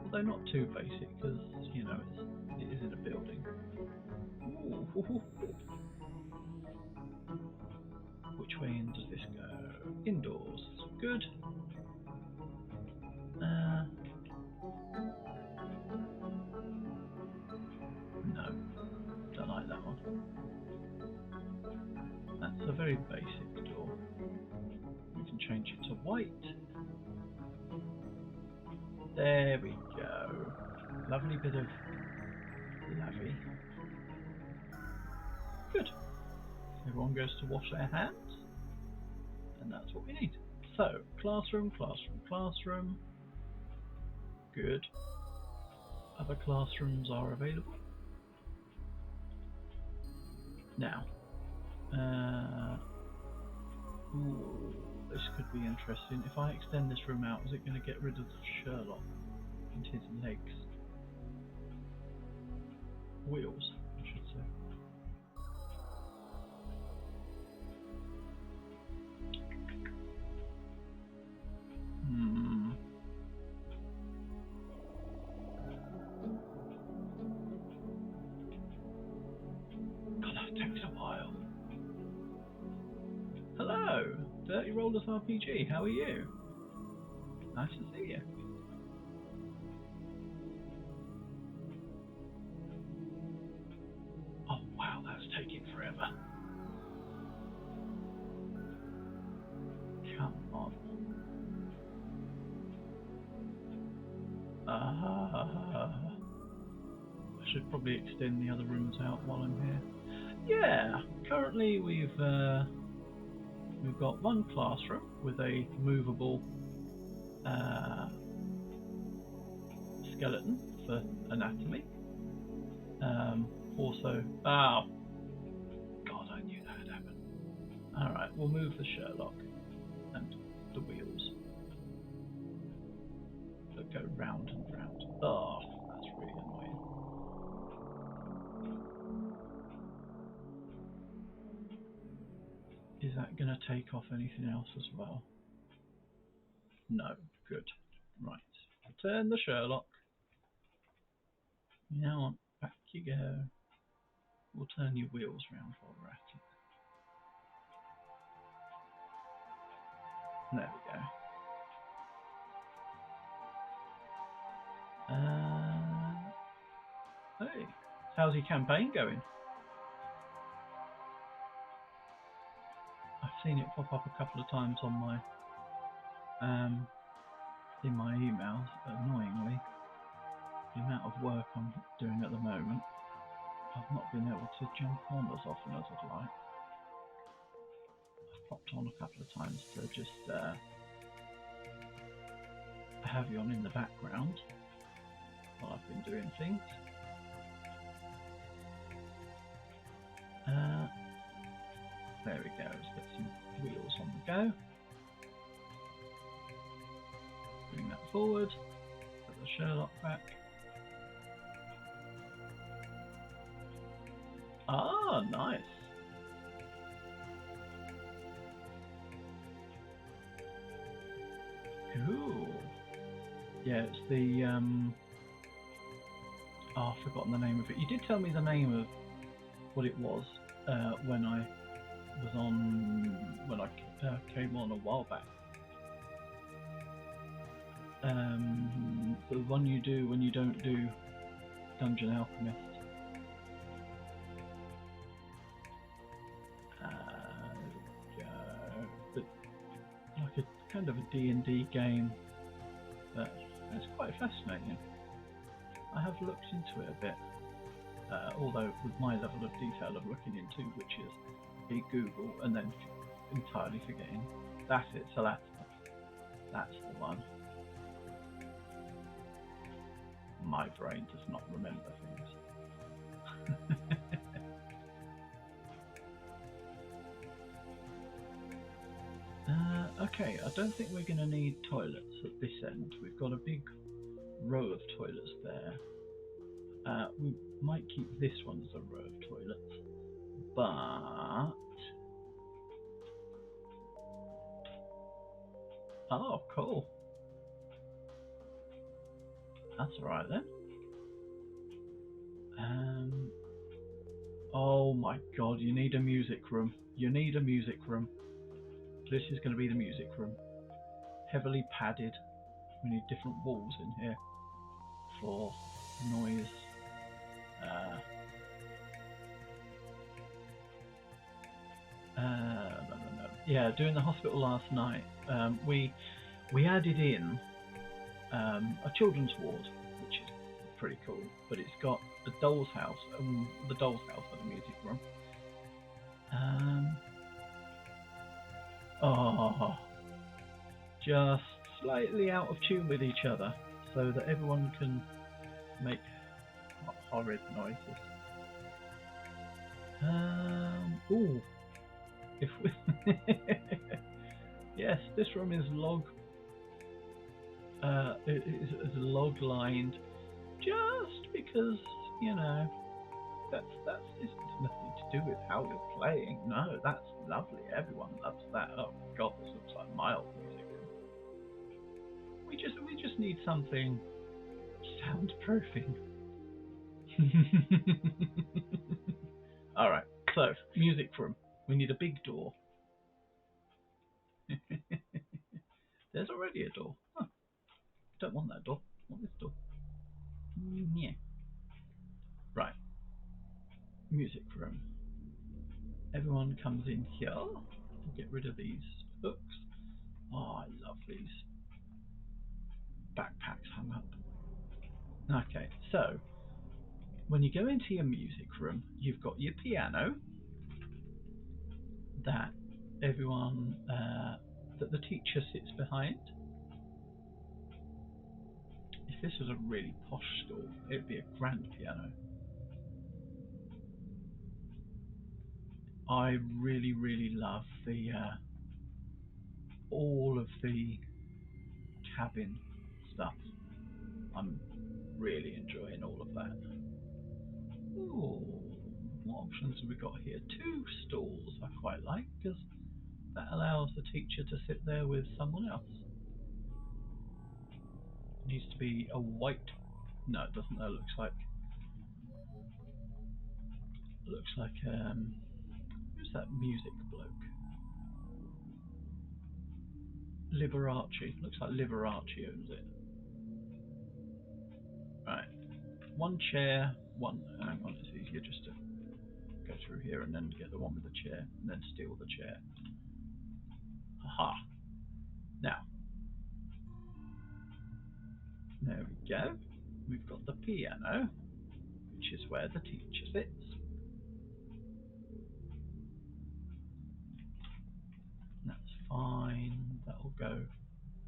Although not too basic because, you know, it is in a building. Ooh. Which way in does this go? Indoors. Good. No. Don't like that one. That's a very basic door. We can change it to white. There we go. Lovely bit of lavy. Good. Everyone goes to wash their hands. And that's what we need. So, classroom, classroom, classroom. Good. Other classrooms are available. Now, this could be interesting. If I extend this room out, is it going to get rid of Sherlock and his legs? Wheels, I should say. God, that takes a while. Hello, Dirty Rollers RPG. How are you? Nice to see you. Oh wow, that's taking forever. Come on. I should probably extend the other rooms out while I'm here. Yeah, currently we've got one classroom with a movable skeleton for anatomy. Also, oh God, I knew that would happen. Alright, we'll move the Sherlock and the wheels that go round and round. Oh, that's really annoying. Is that going to take off anything else as well? No, good. Right, turn the Sherlock. Now on, back you go. We'll turn your wheels round while we're at it. There we go. Hey, how's your campaign going? seen it pop up a couple of times on my in my emails. Annoyingly, the amount of work I'm doing at the moment, I've not been able to jump on as often as I'd like. I've popped on a couple of times to just have you on in the background while I've been doing things. There we go, let's get some wheels on the go. Bring that forward, put the Sherlock back. Ah, nice. Cool. Yeah, it's the oh, I've forgotten the name of it. You did tell me the name of what it was when I came on a while back. The one you do when you don't do Dungeon Alchemist. Like a kind of a D&D game, but it's quite fascinating. I have looked into it a bit, although with my level of detail of looking into, which is a Google and then entirely forgetting. That's it, so that's the one. My brain does not remember things. Okay, I don't think we're going to need toilets at this end. We've got a big row of toilets there. We might keep this one as a row of toilets, but... Oh, cool. That's alright then. Oh my god, you need a music room. You need a music room. This is going to be the music room. Heavily padded. We need different walls in here for noise. No. Yeah, doing the hospital last night, we added in a children's ward, which is pretty cool, but it's got a doll's house, the doll's house and a music room. Just slightly out of tune with each other, so that everyone can make horrid noises. Ooh. If we yes, this room is is log lined, just because, you know, that's it's nothing to do with how you're playing. No, that's lovely. Everyone loves that. Oh god, this looks like my old music room. We just need something soundproofing. All right, so music room. We need a big door. There's already a door. Huh. Don't want that door. I want this door. Yeah. Right. Music room. Everyone comes in here. We'll get rid of these hooks. Oh, I love these backpacks hung up. Okay, so when you go into your music room, you've got your piano that everyone that the teacher sits behind. If this was a really posh school, it would be a grand piano. I really love the all of the cabin stuff. I'm really enjoying all of that. Ooh, what options have we got here? 2 stalls I quite like, because that allows the teacher to sit there with someone else. It needs to be a white... No, it doesn't. That looks like... who's that music bloke? Liberace. Looks like Liberace owns it. Right. 1 chair, 1... Hang on, it's easier just to go through here and then get the one with the chair, and then steal the chair. Ha! Now, there we go. We've got the piano, which is where the teacher sits. That's fine. That'll go.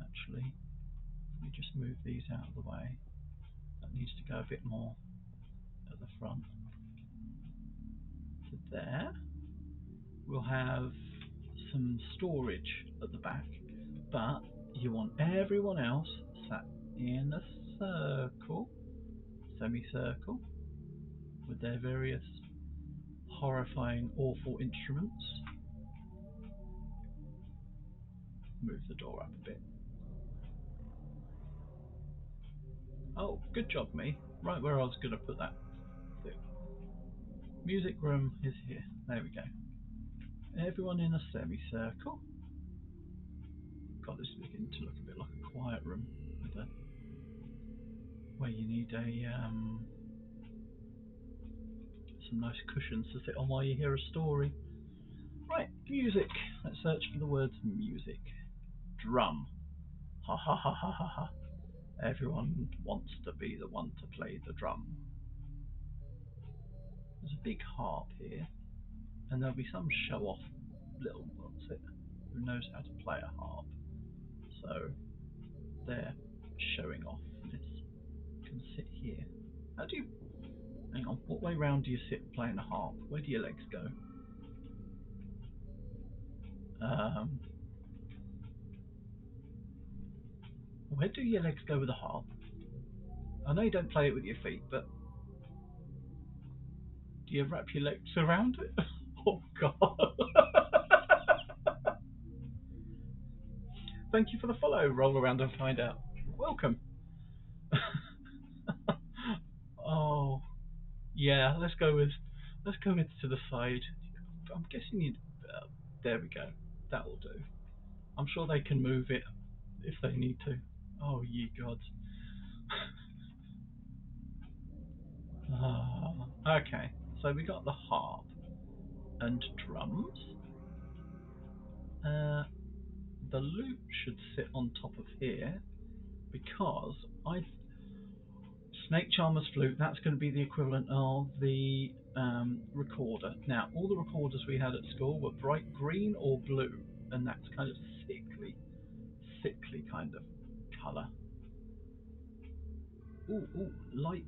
Actually, if we just move these out of the way, that needs to go a bit more at the front. So there. We'll have some storage at the back, but you want everyone else sat in a circle, semicircle, with their various horrifying, awful instruments. Move the door up a bit. Oh, good job, me. Right where I was going to put that thing. Music room is here. There we go. Everyone in a semicircle. God, this is beginning to look a bit like a quiet room, with a, where you need a some nice cushions to sit on while you hear a story. Right, music. Let's search for the words music. Drum. Ha ha ha ha ha ha. Everyone wants to be the one to play the drum. There's a big harp here, and there'll be some show-off little what's it who knows how to play a harp. So they're showing off this. You can sit here. How do you? Hang on. What way round do you sit playing a harp? Where do your legs go? Where do your legs go with a harp? I know you don't play it with your feet, but do you wrap your legs around it? Oh God! Thank you for the follow. Roll around and find out. Welcome. Oh yeah, let's go with to the side. I'm guessing you. There we go. That will do. I'm sure they can move it if they need to. Oh ye gods. Okay, so we got the harp and drums. The lute should sit on top of here because Snake Charmer's flute, that's going to be the equivalent of the recorder. Now, all the recorders we had at school were bright green or blue, and that's kind of sickly kind of colour. Ooh, light,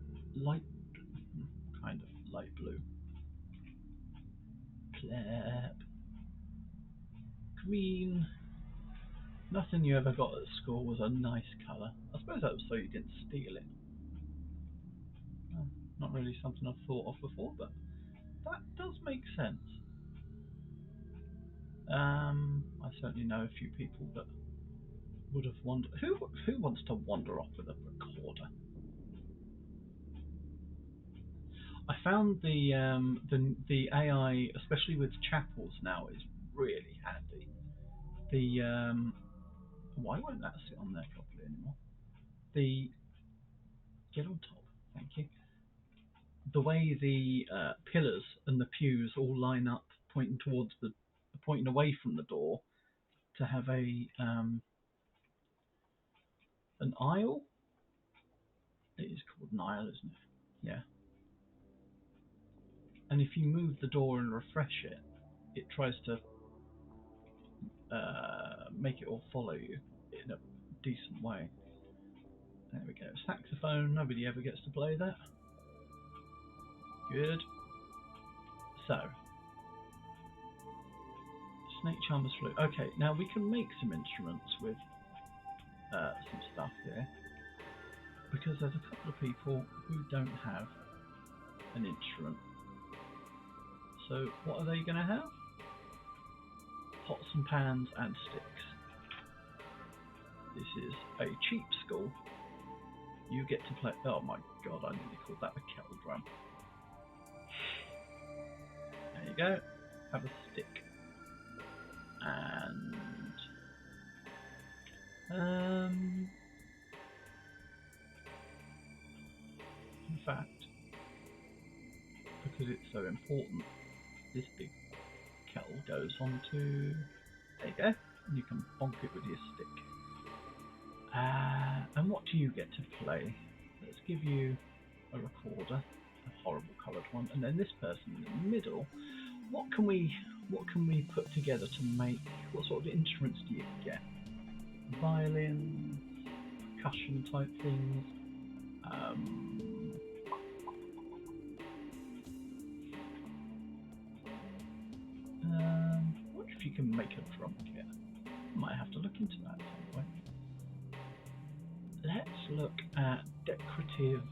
kind of light blue. Clap. Green. Nothing you ever got at school was a nice colour. I suppose that was so you didn't steal it. Not really something I've thought of before, but that does make sense. I certainly know a few people that would have wandered. Who wants to wander off with a recorder? I found the AI, especially with chapels now, is really handy. Why won't that sit on there properly anymore? Get on top, thank you. The way the pillars and the pews all line up, pointing away from the door, to have an aisle. It is called an aisle, isn't it? Yeah. And if you move the door and refresh it, it tries to make it all follow you in a decent way. There we go. Saxophone. Nobody ever gets to play that. Good. So, Snake Charmer's flute. Okay, now we can make some instruments with some stuff here, because there's a couple of people who don't have an instrument. So what are they going to have? Pots and pans and sticks. This is a cheap school. You get to play. Oh my God! I nearly called that a kettle drum. There you go. Have a stick. And in fact, because it's so important, this big kettle goes onto. There you go. and you can bonk it with your stick. And what do you get to play? Let's give you a recorder, a horrible coloured one, and then this person in the middle. What can we put together to make? What sort of instruments do you get? Violin, percussion type things. I wonder if you can make a drum kit. Might have to look into that at some point. Let's look at decorative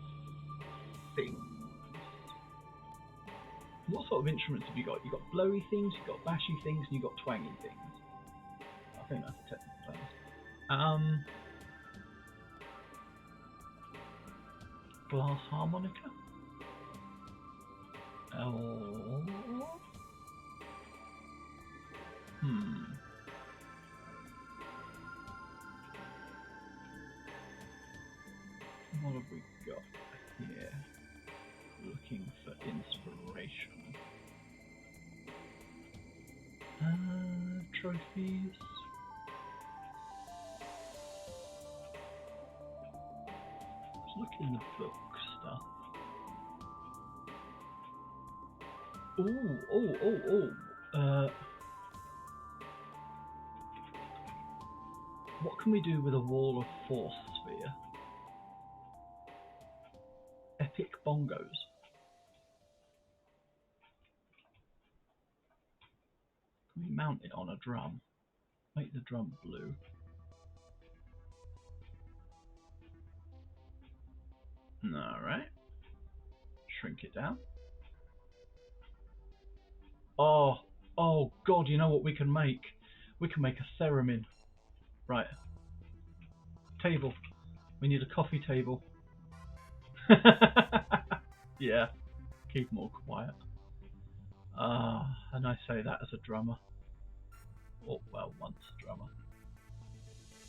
things. What sort of instruments have you got? You've got blowy things, you've got bashy things, and you've got twangy things. I think that's a technical term. Glass harmonica? Oh. What have we got here? Looking for inspiration. Trophies. Let's look in the book stuff. What can we do with a wall of force sphere? Epic bongos. Can we mount it on a drum? Make the drum blue. Alright. Shrink it down. Oh god, you know what we can make? We can make a theremin. Right. Table. We need a coffee table. Yeah. Keep more quiet. And I say that as a drummer. Or, well, once a drummer.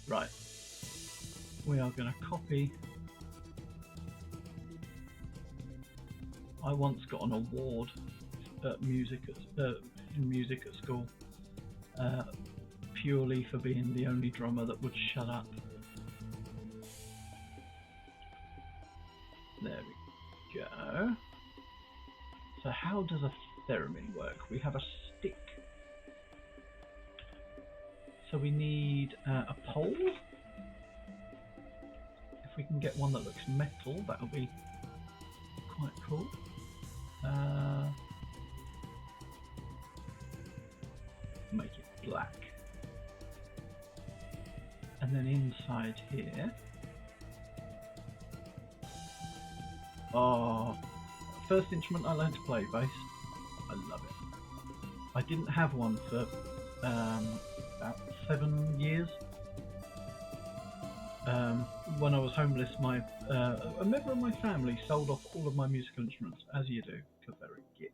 Right. We are going to copy. I once got an award at music at school, purely for being the only drummer that would shut up. There we go. So how does a theremin work? We have a stick. So we need a pole. If we can get one that looks metal, that'll be quite cool. Make it black. And then inside here, first instrument I learned to play, bass. I love it. I didn't have one for about 7 years. When I was homeless, a member of my family sold off all of my musical instruments, as you do, because they're a git,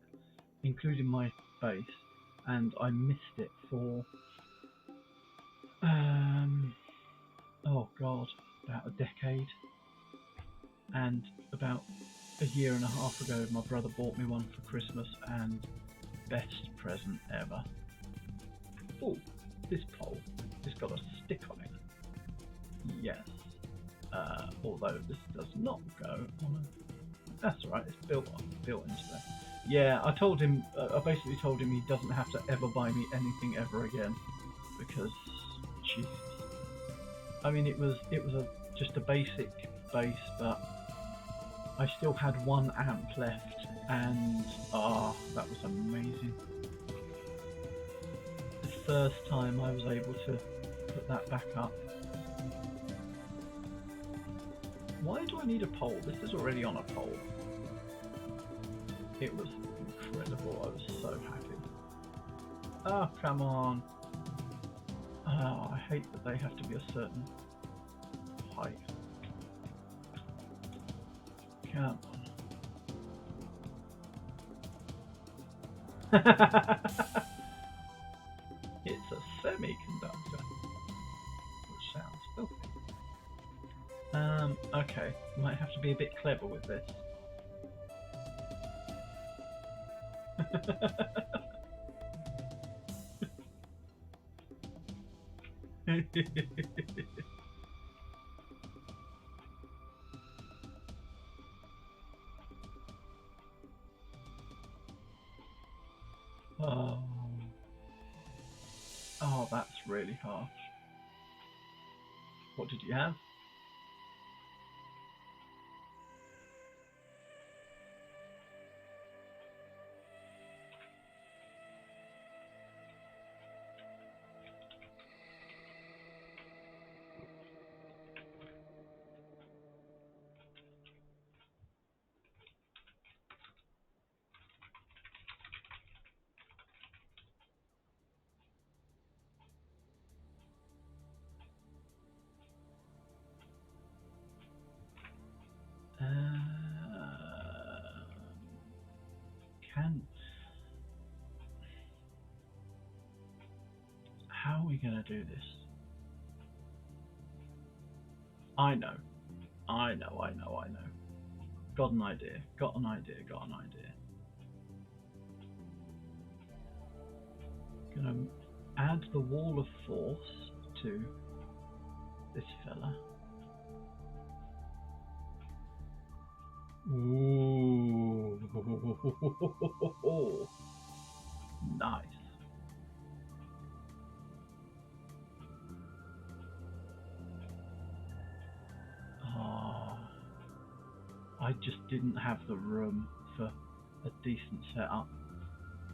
including my bass, and I missed it for oh god, about a decade. And about a year and a half ago, my brother bought me one for Christmas, and best present ever. Oh, this pole, it's got a stick on it. Yes. Although this does not go on a... That's alright, it's built into there. Yeah, I told him, I basically told him he doesn't have to ever buy me anything ever again, because, Jesus. I mean, it was just a basic bass, but I still had 1 amp left, and that was amazing. The first time I was able to put that back up. Why do I need a pole? This is already on a pole. It was incredible. I was so happy. Oh, come on. Oh, I hate that they have to be a certain height. Come on. It's a semiconductor, which sounds filthy. Okay, might have to be a bit clever with this. Oh, oh, that's really harsh. What did you have? Can How are we gonna do this? I know, I know, I know, I know. Got an idea. Got an idea. Got an idea. Gonna add the wall of force to this fella. Ooh, nice. Oh, I just didn't have the room for a decent setup.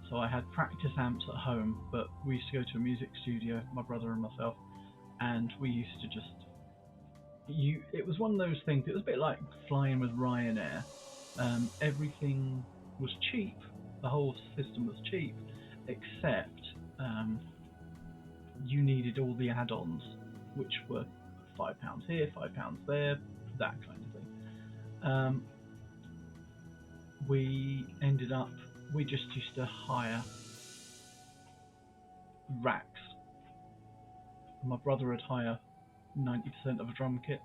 So I had practice amps at home, but we used to go to a music studio, my brother and myself, and we used to just it was one of those things. It was a bit like flying with Ryanair. Everything was cheap. The whole system was cheap, except you needed all the add-ons, which were £5 here, £5 there, that kind of thing. We just used to hire racks. My brother would hire 90% of a drum kit,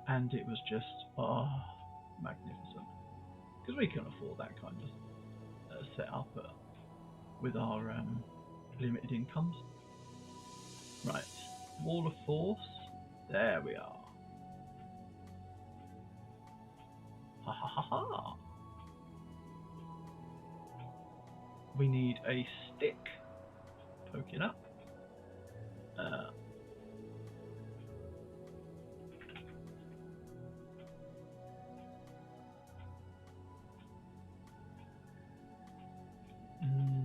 and it was just magnificent, because we can afford that kind of setup with our limited incomes. Right, wall of force. There we are. Ha ha ha ha. We need a stick poking up.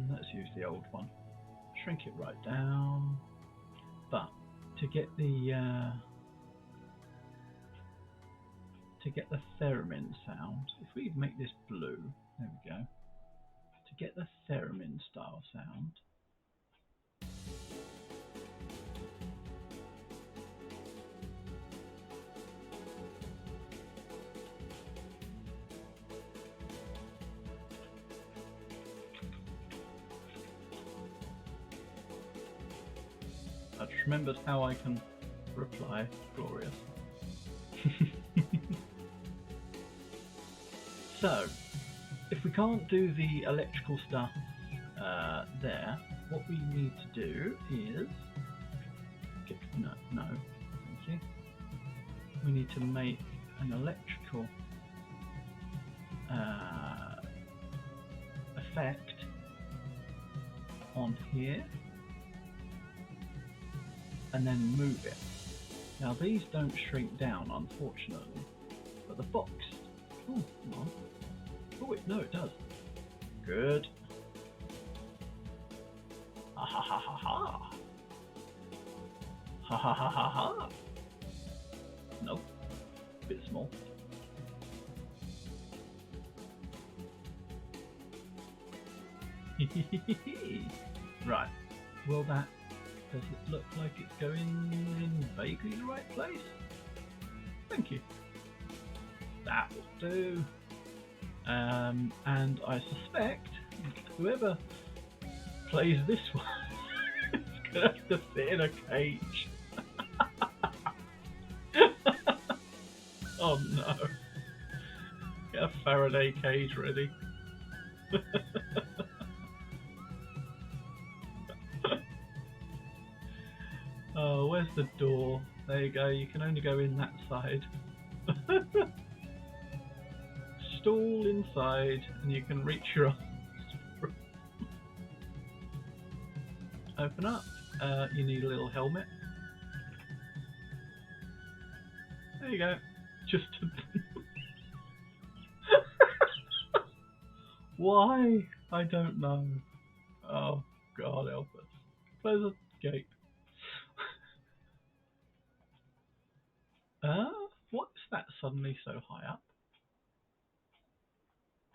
Let's use the old one. Shrink it right down. But to get the theremin sound, if we make this blue, there we go. To get the theremin style sound, I just remembered how I can reply. Glorious. So, if we can't do the electrical stuff there, what we need to do is no, thank you. We need to make an electrical effect on here, and then move it. Now these don't shrink down, unfortunately, but the box. Oh, come on. Oh wait, no, it does. Good. Ha ha ha ha ha. Ha ha ha ha ha. Nope. Bit small. Right. Well, does it look like it's going in vaguely the right place? Thank you. That will do. And I suspect whoever plays this one is going to have to sit in a cage. Oh no. Get a Faraday cage ready. the door. There you go. You can only go in that side. Stall inside, and you can reach your arms. Open up. You need a little helmet. There you go. Just why? I don't know. Oh God, help us. Close the gate. What's that suddenly so high up?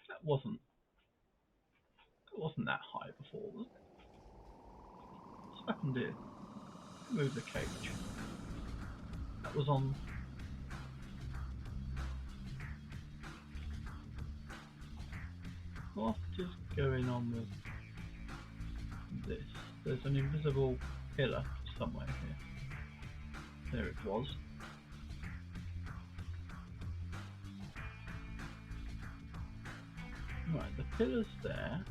That wasn't that high before, was it? What's happened here? Move the cage. That was on. What is going on with this? There's an invisible pillar somewhere here. There it was. Right, the pillar's there.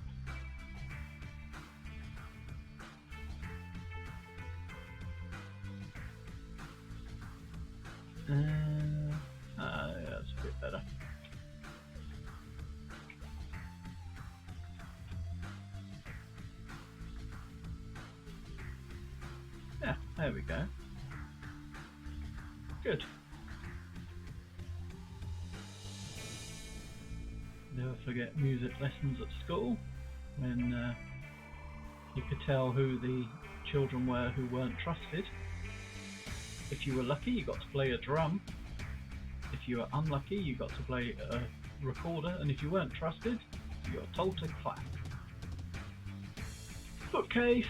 Yeah, that's a bit better. Yeah, there we go. Good. Never forget music lessons at school when you could tell who the children were who weren't trusted. If you were lucky, you got to play a drum. If you were unlucky, you got to play a recorder. And if you weren't trusted, you were told to clap. Bookcase.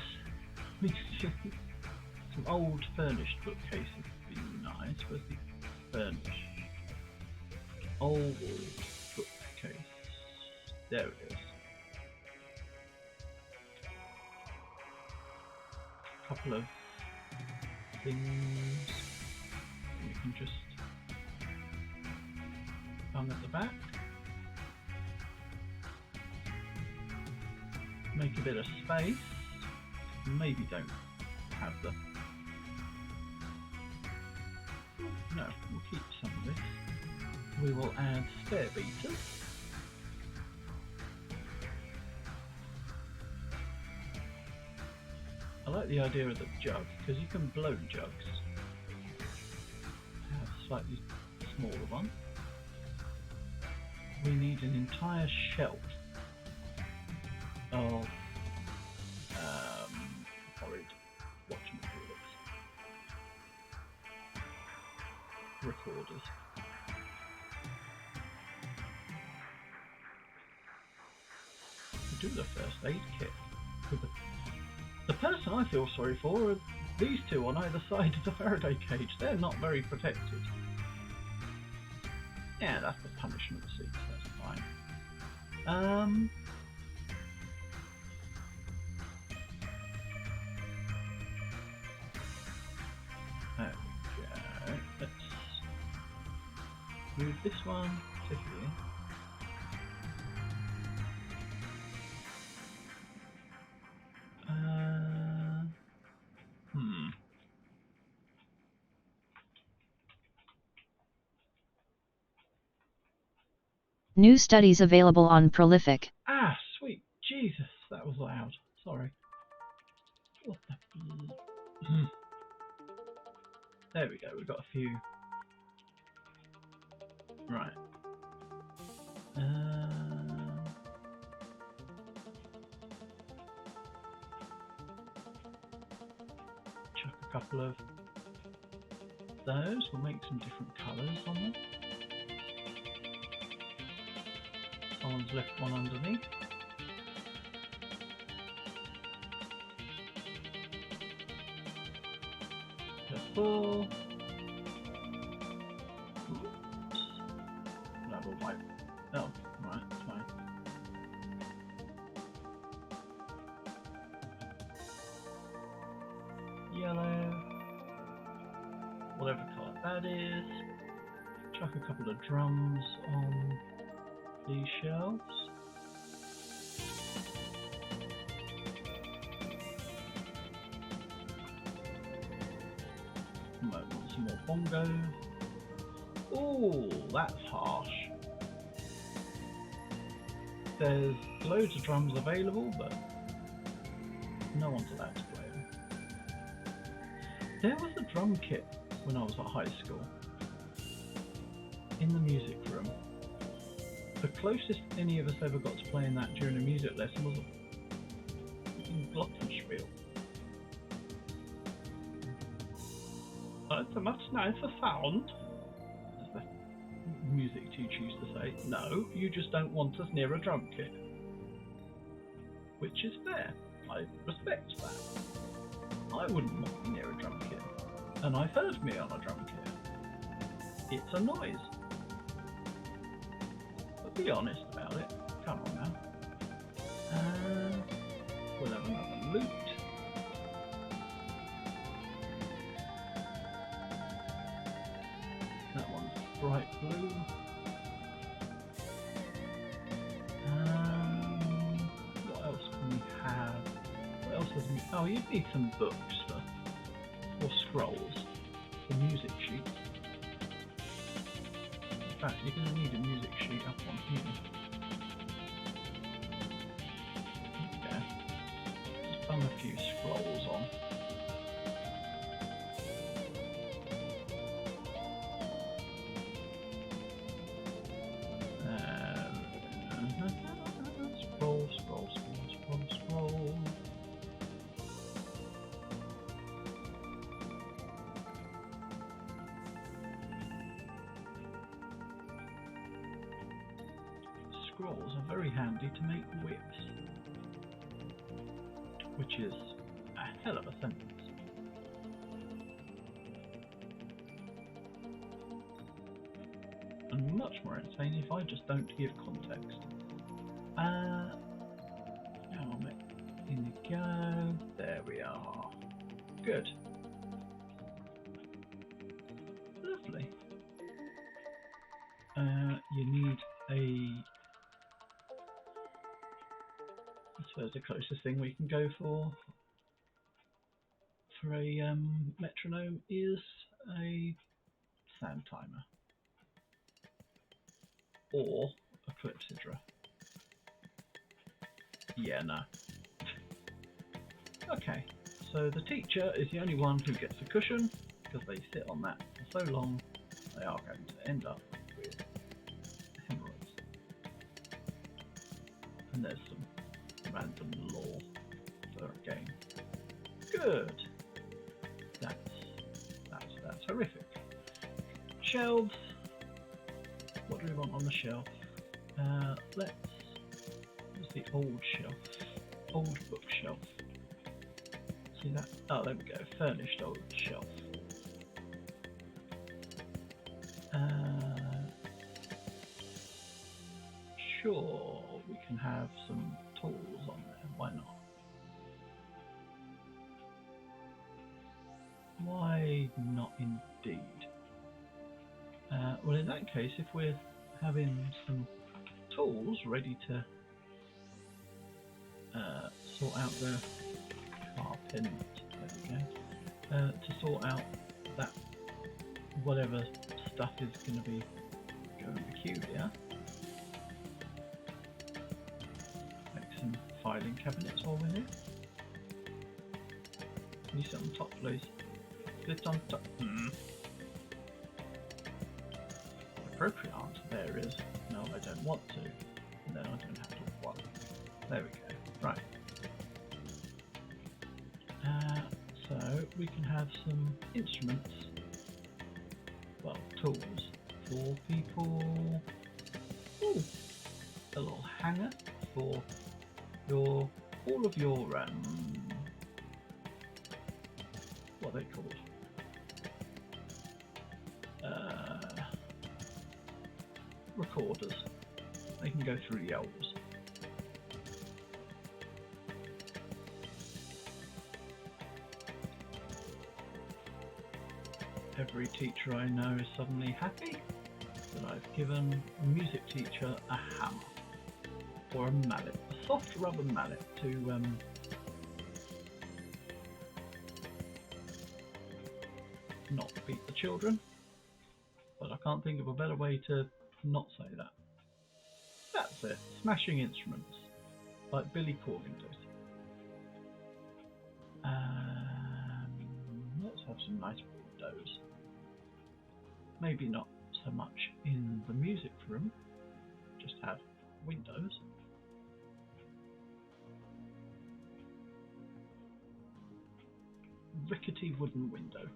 Some old furnished bookcases would be nice. Where's the furnished? Old bookcase. There it is. A couple of things you can just hang at the back. Make a bit of space. Maybe don't have the. No, we'll keep some of this. We will add spare beaters. I like the idea of the jug because you can blow jugs. I have a slightly smaller one. We need an entire shelf of horrid whatchamacallits recorders. We do the first aid kit. The person I feel sorry for are these two on either side of the Faraday cage. They're not very protected. Yeah, that's the punishment seat. That's fine. There we go. Let's move this one to here. New studies available on Prolific. Ah, sweet Jesus, that was loud. Sorry. What the? There we go. We've got a few. Right. Chuck a couple of those. We'll make some different colours on them. Someone's left one underneath. Purple. Oops. No, we'll wipe. Oh, right, fine. Yellow. Whatever colour that is. Chuck a couple of drums on these shelves. bongos. Oh, that's harsh. There's loads of drums available, but no one's allowed to play them. There was a drum kit when I was at high school, in the music room. The closest any of us ever got to playing that during a music lesson was in glockenspiel. It's a much nicer sound, as the music teacher used to say. No, you just don't want us near a drum kit. Which is fair. I respect that. I wouldn't want me near a drum kit. And I've heard me on a drum kit. It's a noise. But be honest about it. Come on now. We'll have another loot. That one's bright blue. What else can we have? What else does we? Oh, you need some books or scrolls, the music sheet. In fact, you're going to need a music sheet up on here. Yeah, just bung a few scrolls on. Scroll. Scrolls are very handy to make whips, which is a hell of a sentence. And much more entertaining if I just don't give context. In we go. There we are. Good. Lovely. You need I suppose the closest thing we can go for a metronome is a sound timer or a clepsydra. Yeah, no. Okay, so the teacher is the only one who gets a cushion, because they sit on that for so long, they are going to end up with hemorrhoids. And there's some random lore for a game. Good. That's horrific. Shelves. What do we want on the shelf? What's the old shelf? Old bookshelf. See that? Oh, there we go. Furnished old shelf. Sure, we can have some tools on there. Why not? Why not indeed? Well, in that case, if we're having some tools ready to sort out the carpent, there we go, to sort out that whatever stuff is going to be going peculiar. Make some filing cabinets while we're here. Can you sit on top, please? Sit on top. The appropriate answer there is no, I don't want to, and then I don't have to want. There we go. Right. So we can have some instruments, well, tools for people. Ooh, a little hanger for all of your what are they called? Recorders. They can go through the elves. Every teacher I know is suddenly happy that I've given a music teacher a hammer or a mallet, a soft rubber mallet to not beat the children, but I can't think of a better way to not say that. That's it. Smashing instruments, like Billy Corgan does. Let's have some nice windows. Maybe not so much in the music room, just have windows. Rickety wooden window.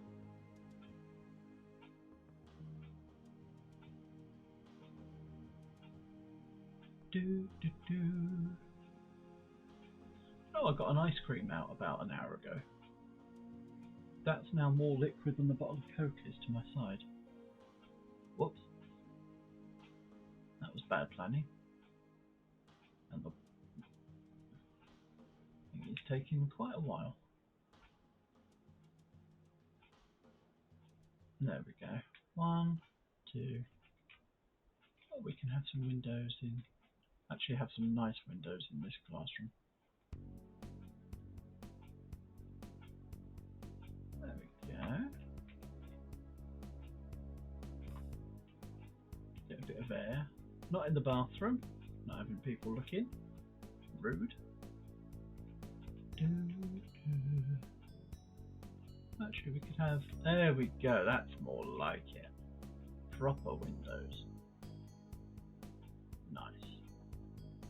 Do, do, do. Oh, I got an ice cream out about an hour ago. That's now more liquid than the bottle of Coke is to my side. Whoops. That was bad planning. And I think it's taking quite a while. There we go. 1, 2. Oh, we can have some windows in. Actually, have some nice windows in this classroom. There we go. Get a bit of air. Not in the bathroom. Not having people look in. Rude. Actually, we could have. There we go. That's more like it. Proper windows. Nice.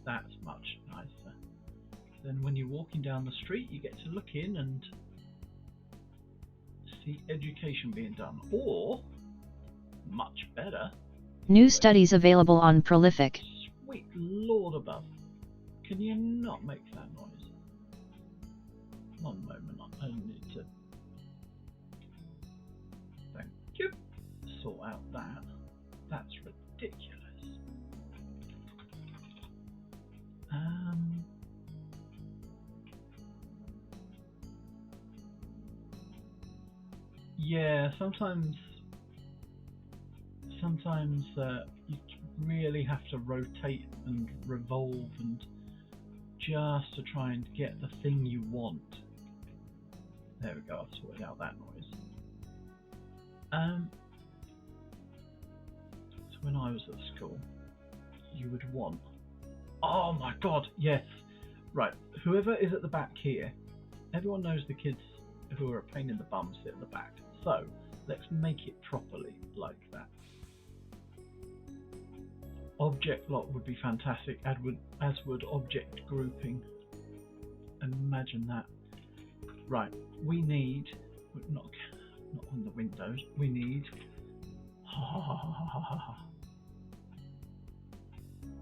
That's much nicer. Then when you're walking down the street, you get to look in and see education being done. Or, much better, New studies available on Prolific. Sweet Lord above. Can you not make that noise? One moment, I need to. Thank you. Sort out that. That's ridiculous. Yeah, sometimes you really have to rotate and revolve and just to try and get the thing you want. There we go, I've sorted out that noise. So when I was at school, you would want... Oh my god, yes! Right, whoever is at the back here, everyone knows the kids who are a pain in the bum sit at the back. So, let's make it properly like that. Object lock would be fantastic, as would object grouping. Imagine that. Right, we need, not on the windows, we need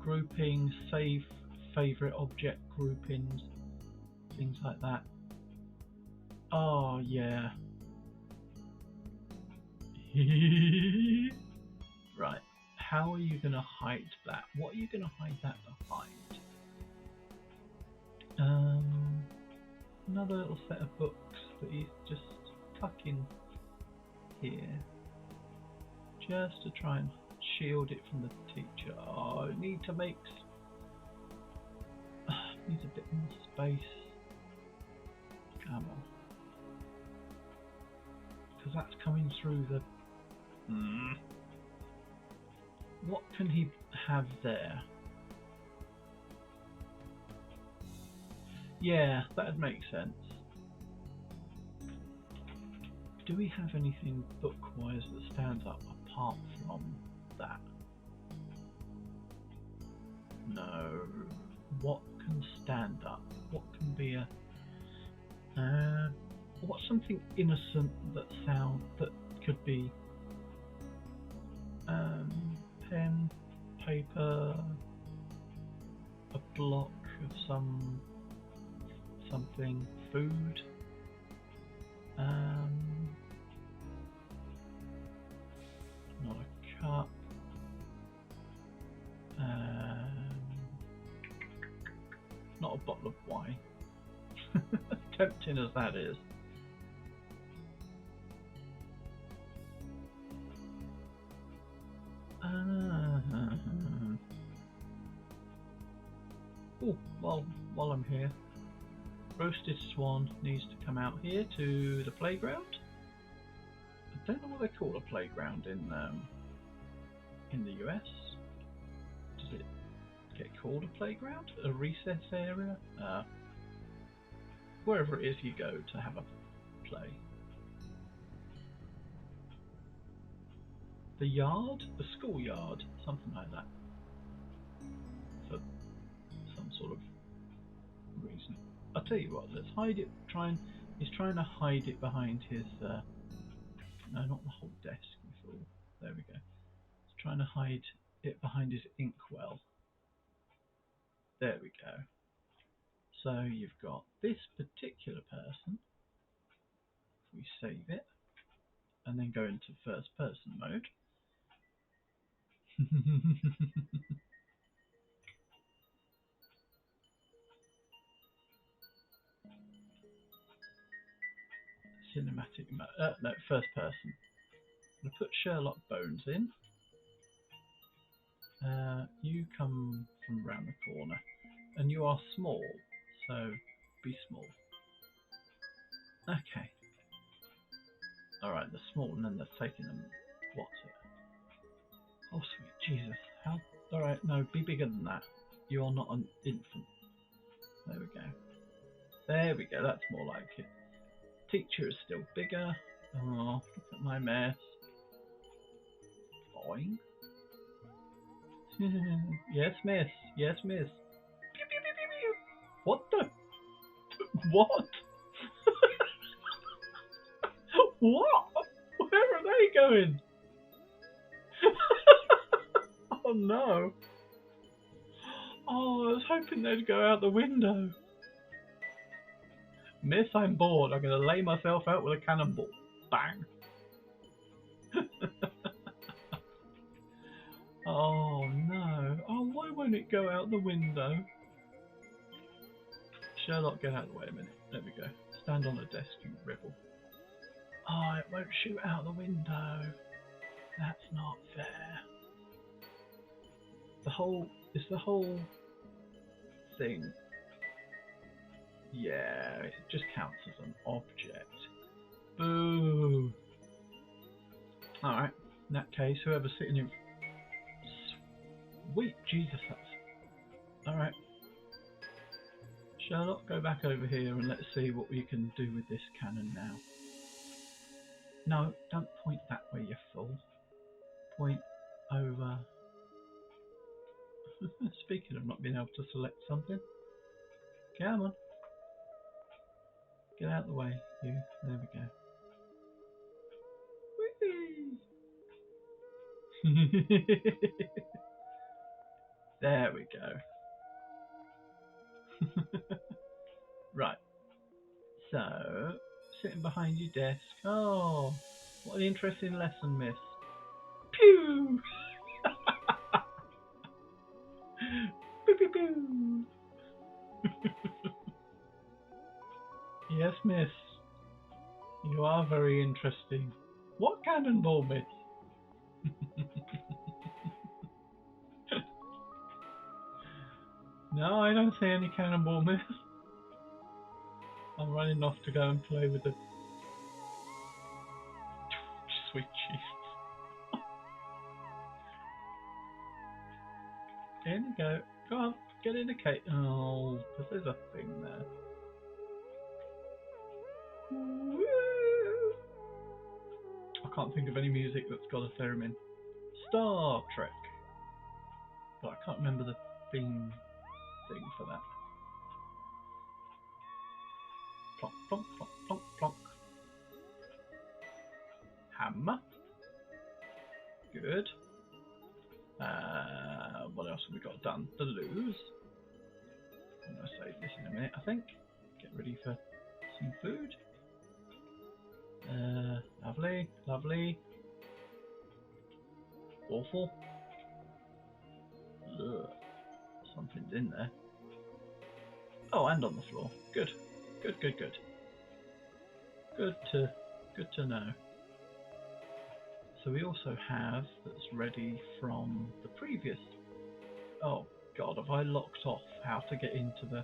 grouping, save favourite object groupings, things like that. Oh yeah. Right, how are you going to hide that? What are you going to hide that behind? Another little set of books that you just tuck in here, just to try and shield it from the teacher. Oh, I need to make... needs a bit more space. Come on. Because that's coming through the... What can he have there? Yeah, that'd make sense. Do we have anything book-wise that stands up apart from that? No. What can stand up? What can be a... what's something innocent that could be pen, paper, a block of something, food, not a cup, not a bottle of wine, tempting as that is. Oh, while I'm here, roasted swan needs to come out here to the playground. don't know what they call a playground in the US. Does it get called a playground? A recess area? Wherever it is you go to have a play. The yard? The schoolyard? Something like that. For some sort of reason. I'll tell you what, let's hide it. He's trying to hide it behind his... no, not the whole desk. There we go. He's trying to hide it behind his inkwell. There we go. So you've got this particular person. If we save it and then go into first person mode. Cinematic mode. No, first person. I'm going to put Sherlock Bones in. You come from around the corner. And you are small, so be small. Okay. Alright, they're small and then they're taking them. What's it? Oh, sweet Jesus. How? Alright, no, be bigger than that. You are not an infant. There we go. There we go, that's more like it. Teacher is still bigger. Oh, look at my mess. Boing. Yes, miss. Yes, miss. Pew, pew, pew, pew, pew. What the? What? What? Where are they going? Oh no. Oh, I was hoping they'd go out the window. Miss, I'm bored. I'm going to lay myself out with a cannonball. Bang. Oh no. Oh, why won't it go out the window? Sherlock, get out of the way a minute. There we go. Stand on the desk, you rebel. Oh, it won't shoot out the window. That's not fair. Is the whole thing... Yeah, it just counts as an object. Boo! Alright, in that case, whoever's sitting in... Sweet Jesus, that's... Alright. Sherlock, go back over here and let's see what we can do with this cannon now. No, don't point that way, you fool. Point over... Speaking of not being able to select something. Come on. Get out of the way, you. There we go. There we go. Right. So, sitting behind your desk. Oh, what an interesting lesson, miss. Pew! Pew, pew, pew. Yes, miss. You are very interesting. What cannonball, miss? No, I don't see any cannonball, miss. I'm running off to go and play with the... Sweet Jesus. Here you go. Go on, get in the cake. Oh, because there's a thing there. I can't think of any music that's got a theremin. Star Trek. But I can't remember the theme thing for that. Plonk, plonk, plonk, plonk, plonk. Hammer. Good. What else have we got done? The lose. I'm going to save this in a minute, I think. Get ready for some food. Lovely, lovely. Awful. Ugh. Something's in there. Oh, and on the floor. Good. Good, good, good. Good to know. So we also have that's ready from the previous... Oh god, have I locked off how to get into the...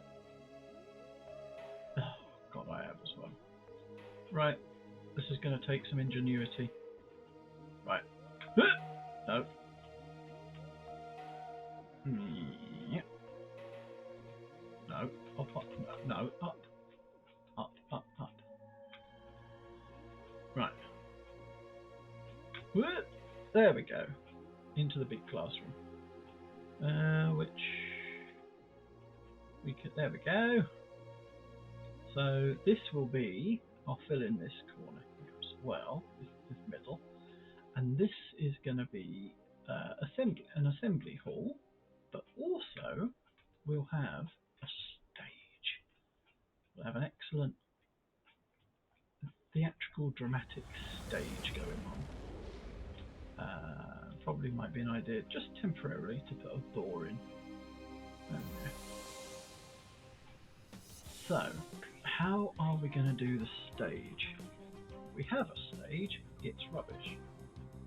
Oh god, I have as well. Right, this is going to take some ingenuity. No. Yeah. No. Up, up. No. Up. Up, up, up. Right. Whoop. There we go. Into the big classroom. Which we could. There we go. So this will be. I'll fill in this corner here as well. This middle, and this is going to be an assembly hall, but also we'll have a stage. We'll have an excellent theatrical dramatic stage going on. Probably might be an idea just temporarily to put a door in. Okay. So, how are we going to do the stage? We have a stage, it's rubbish.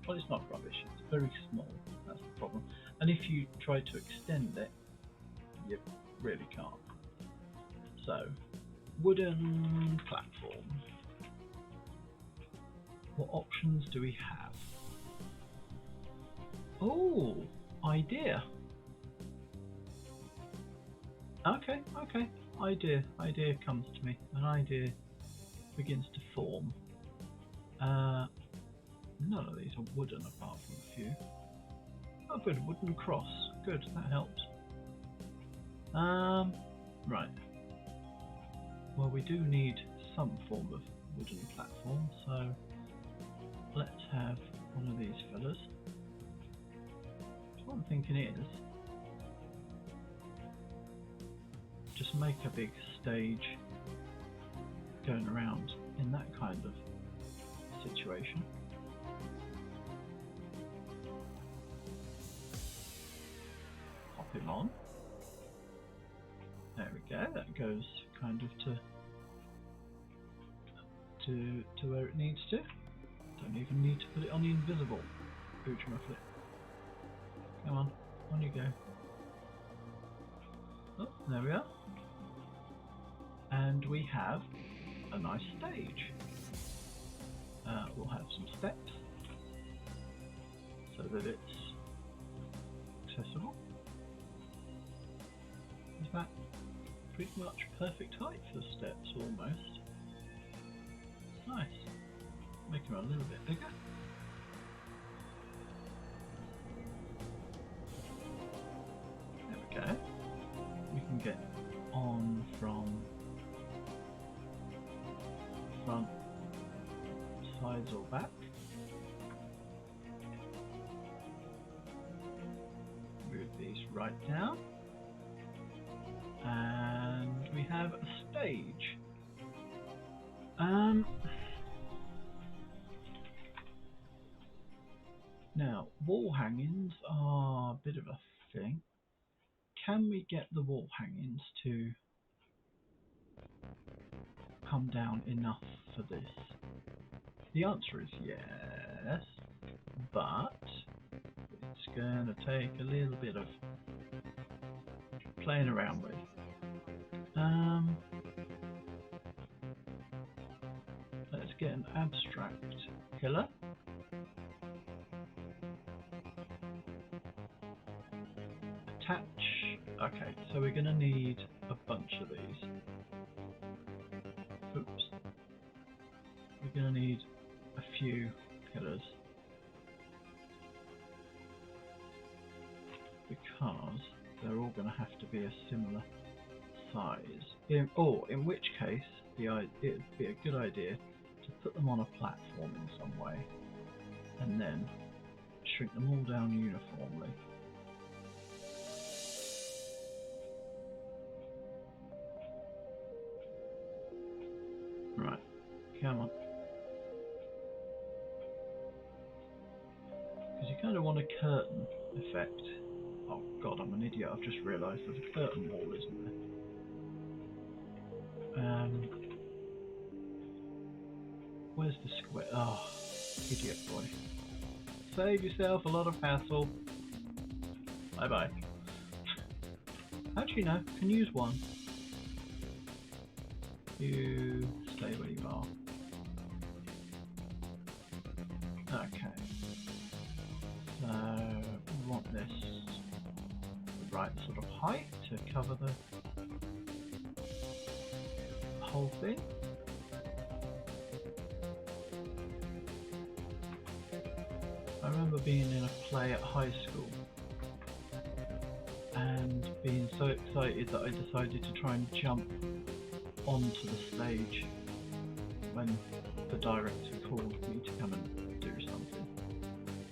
Well, it's not rubbish, it's very small, that's the problem. And if you try to extend it, you really can't. So, wooden platform. What options do we have? Oh, idea. Okay. Idea comes to me. An idea begins to form. None of these are wooden apart from a few. Oh good, wooden cross. Good, that helps. Right. Well, we do need some form of wooden platform, so let's have one of these fellas. What I'm thinking is just make a big stage going around in that kind of situation. Pop him on. There we go, that goes kind of to where it needs to. Don't even need to put it on the invisible. Booch mufflet. Come on you go. Oh, there we are. And we have a nice stage. We'll have some steps so that it's accessible. Is that pretty much perfect height for the steps almost? Nice. Make them a little bit bigger. There we go. We can get on from front, sides or back. Move these right down. And we have a stage. Now, wall hangings are a bit of a thing. Can we get the wall hangings to come down enough for this? The answer is yes, but it's going to take a little bit of playing around with. Let's get an abstract pillar. Attach. Okay, so we're going to need a bunch of these. Oops. We're going to need a few pillars because they're all going to have to be a similar size. In which case, it would be a good idea to put them on a platform in some way and then shrink them all down uniformly. Right, come on. Because you kind of want a curtain effect. Oh god, I'm an idiot, I've just realised there's a curtain wall, isn't there? Where's the square? Oh, idiot boy. Save yourself a lot of hassle. Bye bye. Actually no, can use one. You stay where you are. Okay. So we want this the right sort of height to cover the whole thing. I remember being in a play at high school and being so excited that I decided to try and jump onto the stage when the director called me to come and do something.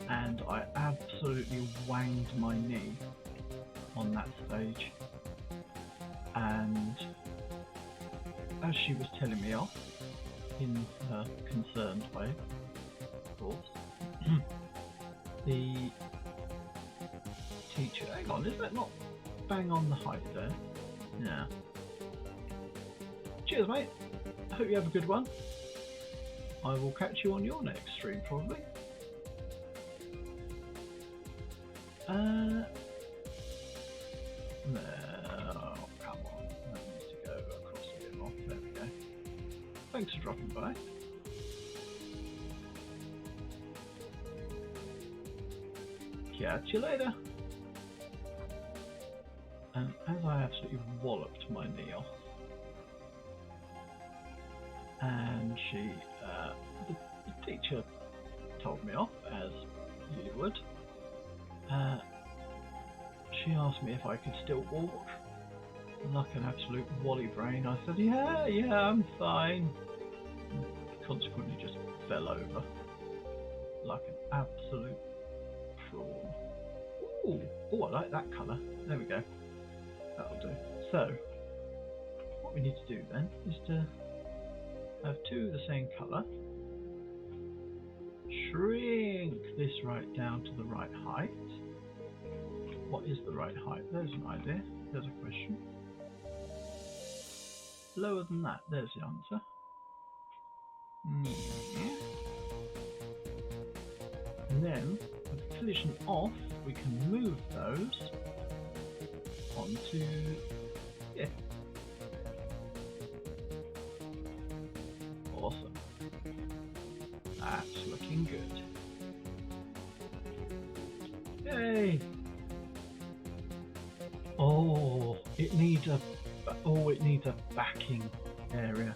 And I absolutely wanged my knee on that stage. And as she was telling me off, in her concerned way, of course, the teacher, hang on, is that not bang on the height there? Yeah. Cheers, mate. I hope you have a good one. I will catch you on your next stream, probably. No, come on. That needs to go across a bit more. There we go. Thanks for dropping by. Catch you later. And as I absolutely walloped my knee off, and the teacher told me off, as you would. She asked me if I could still walk. And like an absolute wally brain, I said, yeah, I'm fine. And consequently just fell over like an absolute prawn. Ooh, I like that colour. There we go. That'll do. So, what we need to do then is to have two of the same colour. Shrink this right down to the right height. What is the right height? There's an idea. There's a question. Lower than that. There's the answer. Yeah. And then, with the collision off, we can move those onto here. Awesome. That's looking good. Yay! Oh, it needs a backing area.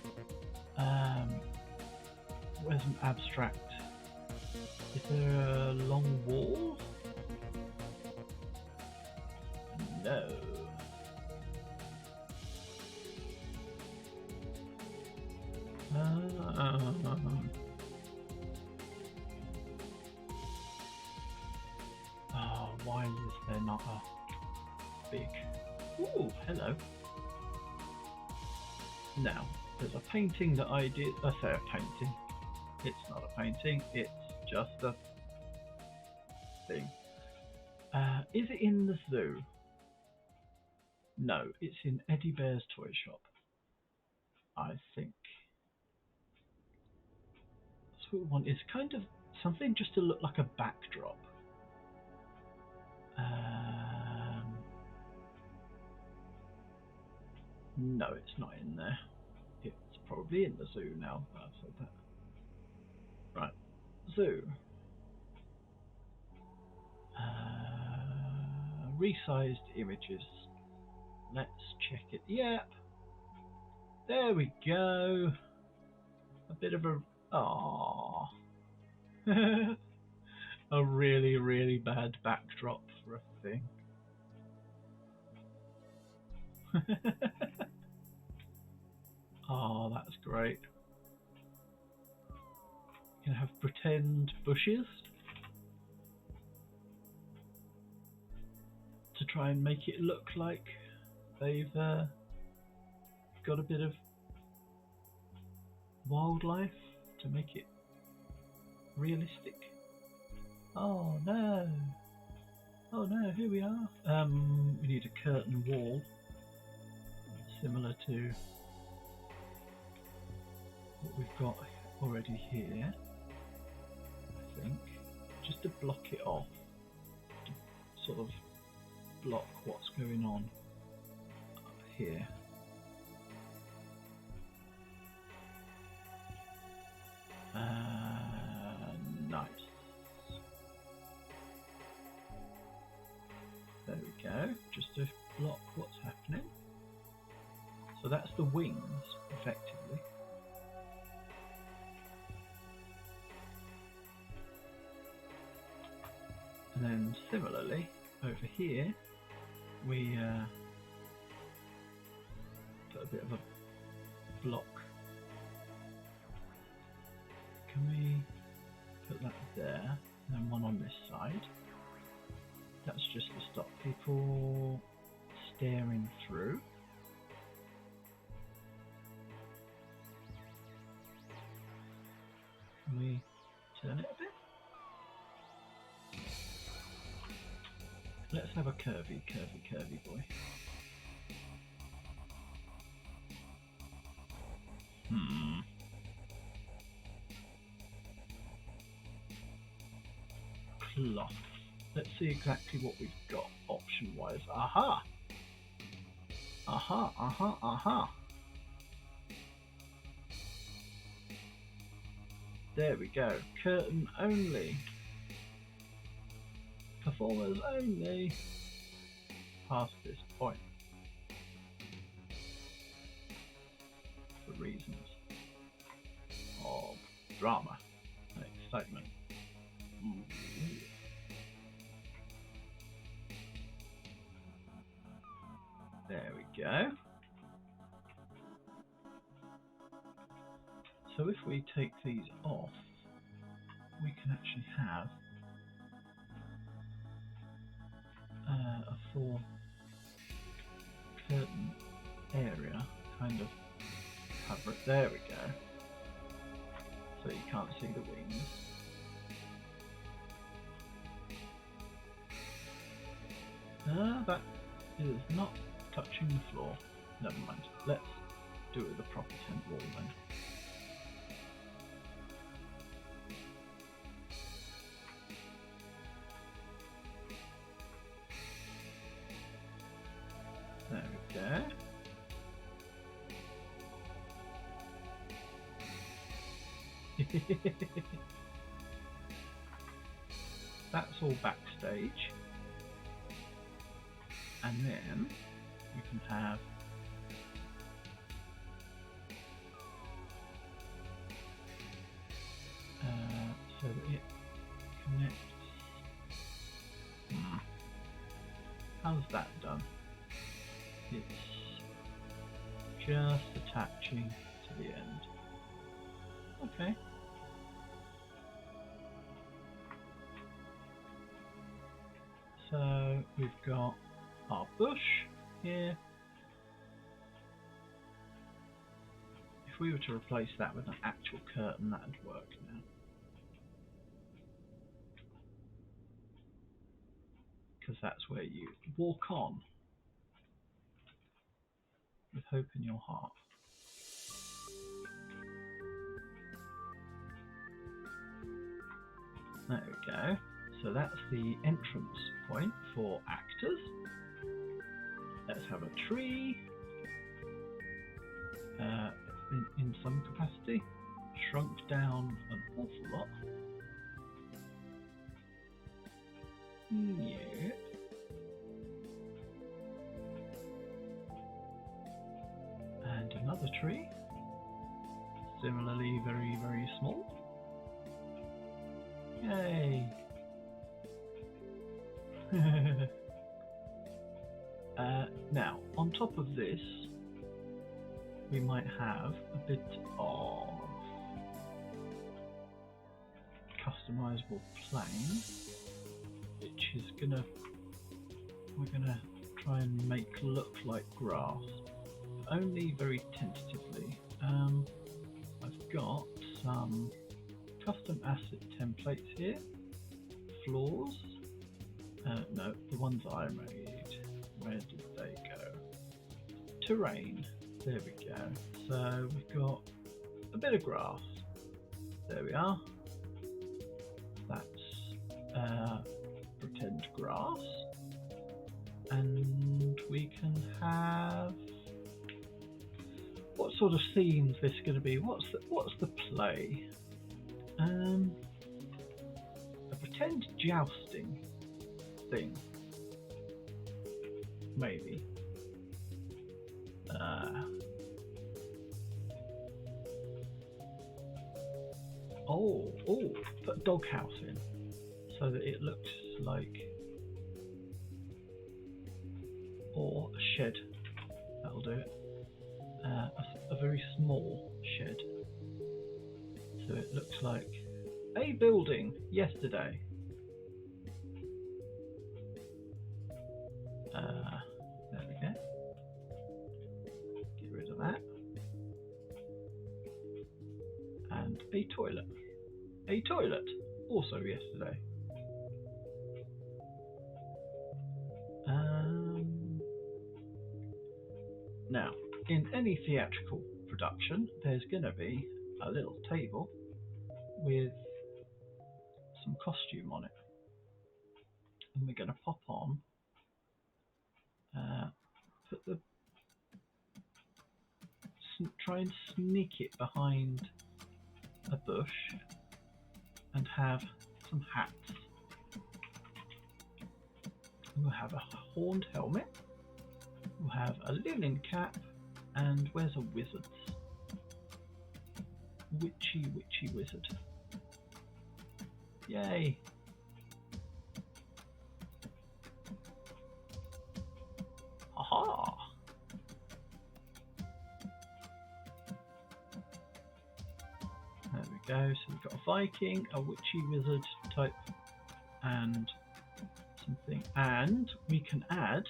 Where's an abstract? Is there a long wall? No. Oh, why is there not a big... Ooh, hello. Now, there's a painting that I did. I say a painting. It's not a painting, it's just a thing. Is it in the zoo? No, it's in Eddie Bear's toy shop, I think. That's what we want. It's kind of something just to look like a backdrop. No, it's not in there. It's probably in the zoo now that I've said that. Right, zoo. Resized images. Let's check it. Yep. There we go. A bit of a... Aww. A really, really bad backdrop for a thing. Oh, that's great. You can have pretend bushes to try and make it look like they've got a bit of wildlife to make it realistic. Oh no! Oh no, here we are. We need a curtain wall, similar to what we've got already here, I think, just to block it off, to sort of block what's going on here. Nice. go, just to block what's happening. So that's the wings, effectively. And then similarly, over here, we put a bit of a block. Can we put that there, and then one on this side? That's just to stop people staring through. Can we turn it a bit? Let's have a curvy boy. Cloth. Let's see exactly what we've got option-wise. Aha! Aha, aha, aha! There we go. Curtain only. Performers only. Past this point. For reasons of drama and excitement. There we go. So if we take these off, we can actually have a full curtain area kind of cover it. There we go. So you can't see the wings. That is not touching the floor. Never mind. Let's do it with a proper tent wall then. There we go. That's all backstage. And then we can have so that it connects. How's that done? It's just attaching to the end. Okay. So we've got our bush here. If we were to replace that with an actual curtain, that would work now. Because that's where you walk on with hope in your heart. There we go. So that's the entrance point for actors. Let's have a tree. In some capacity. Shrunk down an awful lot. Yeah. And another tree. Similarly very, very small. Yay! Now, on top of this, we might have a bit of customizable plane, which is we're gonna try and make look like grass, only very tentatively. I've got some custom asset templates here, floors. No, the ones I made. Where did they go? Terrain. There we go. So we've got a bit of grass. There we are. That's pretend grass. And we can have... What sort of theme's this going to be? What's the play? A pretend jousting thing. maybe. Put a doghouse in so that it looks like, or a shed. That'll do it. A very small shed, so it looks like a building yesterday. There we go. Get rid of that. And a toilet. A toilet, also yesterday. Now, in any theatrical production, there's going to be a little table with some costume on it. And we're going to pop on, try and sneak it behind a bush and have some hats. We'll have a horned helmet. We'll have a linen cap, and where's a wizard's? Witchy wizard. Yay! Aha! There we go. So we've got a Viking, a witchy wizard type, and something. And we can add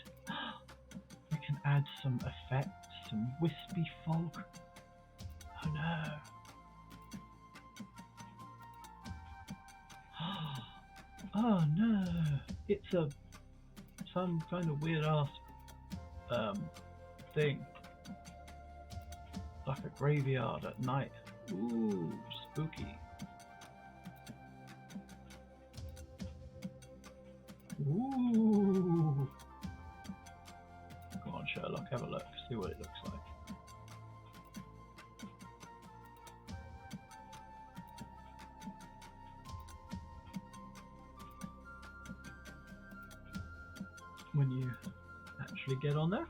some effects, some wispy fog. Oh no! Oh no! It's some kind of weird ass thing, like a graveyard at night. Ooh, spooky. Ooh. Come on, Sherlock, have a look, see what it looks like. When you actually get on there.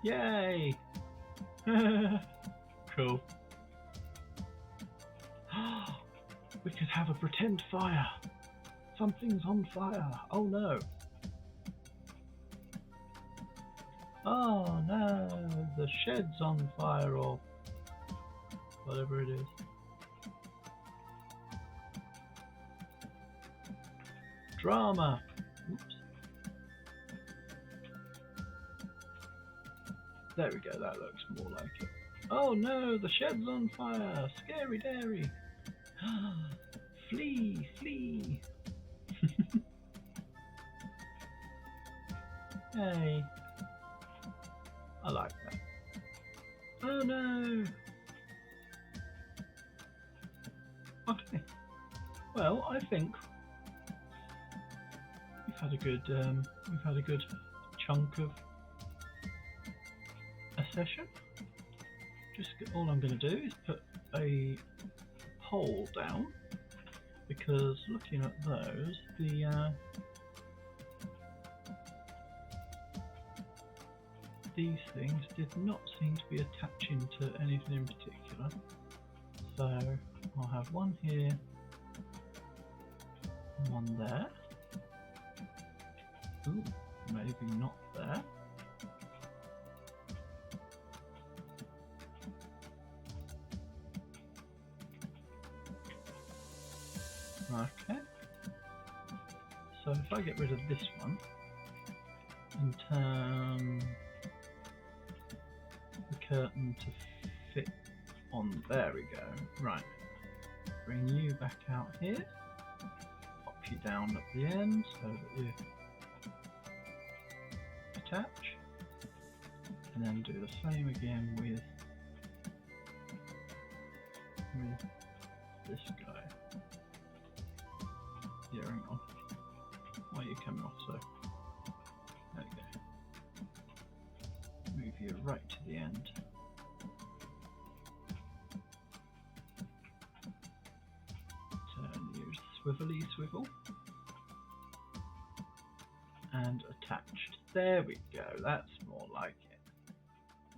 Yay! Cool. We could have a pretend fire. Something's on fire. Oh no. Oh no, the shed's on fire, or whatever it is. Drama. Oops. There we go, that looks more like it. Oh no, the shed's on fire. Scary dairy. Flee, flee. Hey. I like that. Oh no. Okay. Well, I think we've had a good chunk of a session. All I'm going to do is put a poll down, because looking at those, these things did not seem to be attaching to anything in particular. So I'll have one here, one there. Ooh, maybe not there. Okay. So if I get rid of this one and turn the curtain to fit on, there we go. Right. Bring you back out here. Pop you down at the end so that you attach. And then do the same again with this guy. Yeah, hang on. Why are you coming off so? There we go. Move you right to the end. swivelly swivel. And attached. There we go, that's more like it.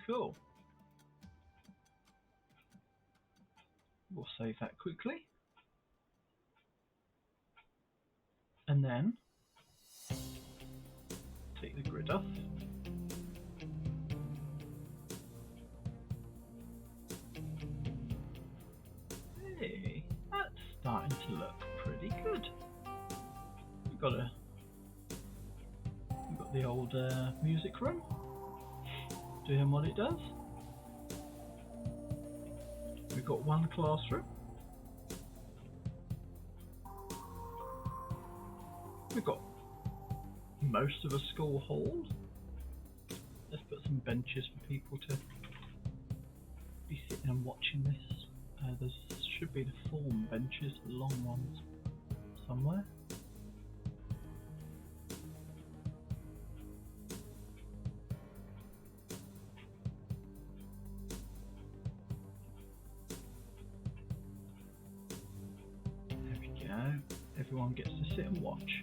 Cool. We'll save that quickly. And then take the grid off. Hey, that's starting to look pretty good. We've got the old music room doing what it does. We've got one classroom. We've got most of a school hall. Let's put some benches for people to be sitting and watching this. There should be the form benches, the long ones, somewhere. There we go. Everyone gets to sit and watch.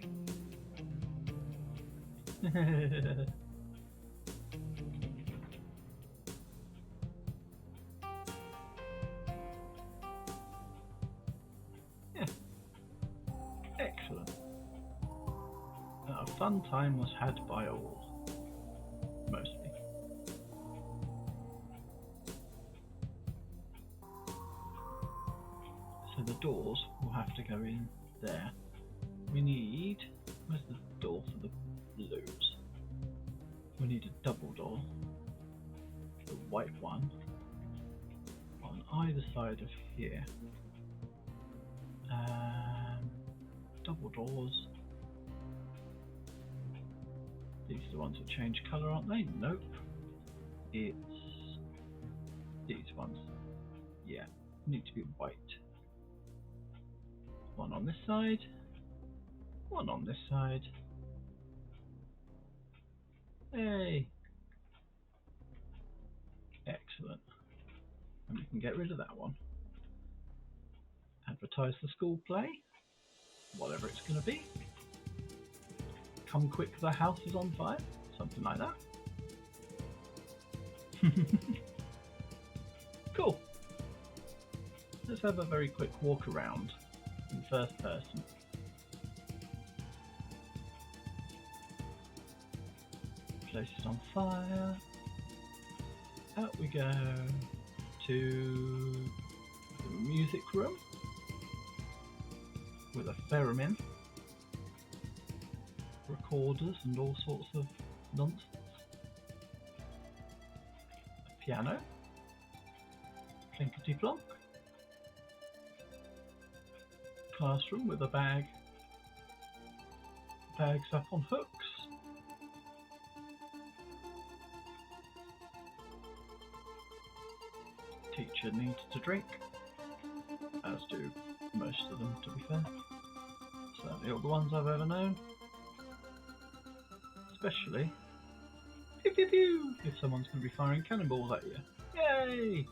Yeah. Excellent. A fun time was had by all. Mostly. So the doors will have to go in there. We need... Where's the door for the blues? We need a double door. The white one. On either side of here. Double doors. These are the ones that change colour, aren't they? Nope. It's these ones. Yeah, need to be white. One on this side. One on this side. Hey! Excellent. And we can get rid of that one. Advertise the school play. Whatever it's going to be. Come quick, the house is on fire. Something like that. Cool. Let's have a very quick walk around in first person. Place is on fire. Out we go to the music room with a theremin, recorders and all sorts of nonsense. A piano, plinkety plonk. Classroom with a bag, bags up on hooks. Teacher needs to drink, as do most of them, to be fair. Certainly all the ones I've ever known. Especially, pew pew pew, if someone's going to be firing cannonballs at you. Yay!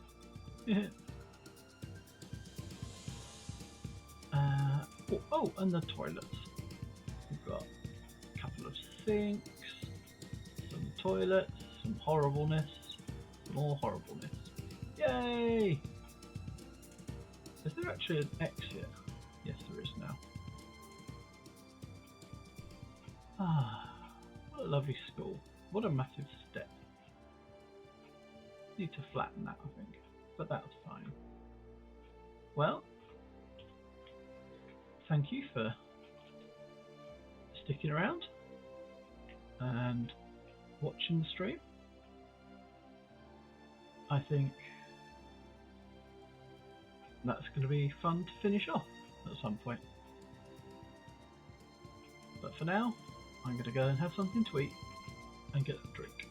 Oh, and the toilets. We've got a couple of sinks, some toilets, some horribleness, some more horribleness. Yay! Is there actually an exit? Yes, there is now. Ah, what a lovely school. What a massive step. Need to flatten that, I think, but that's fine. Well, thank you for sticking around and watching the stream. I think that's going to be fun to finish off at some point. But for now, I'm going to go and have something to eat and get a drink.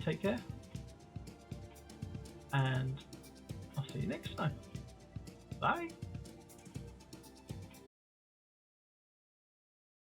Take care, and I'll see you next time. Bye!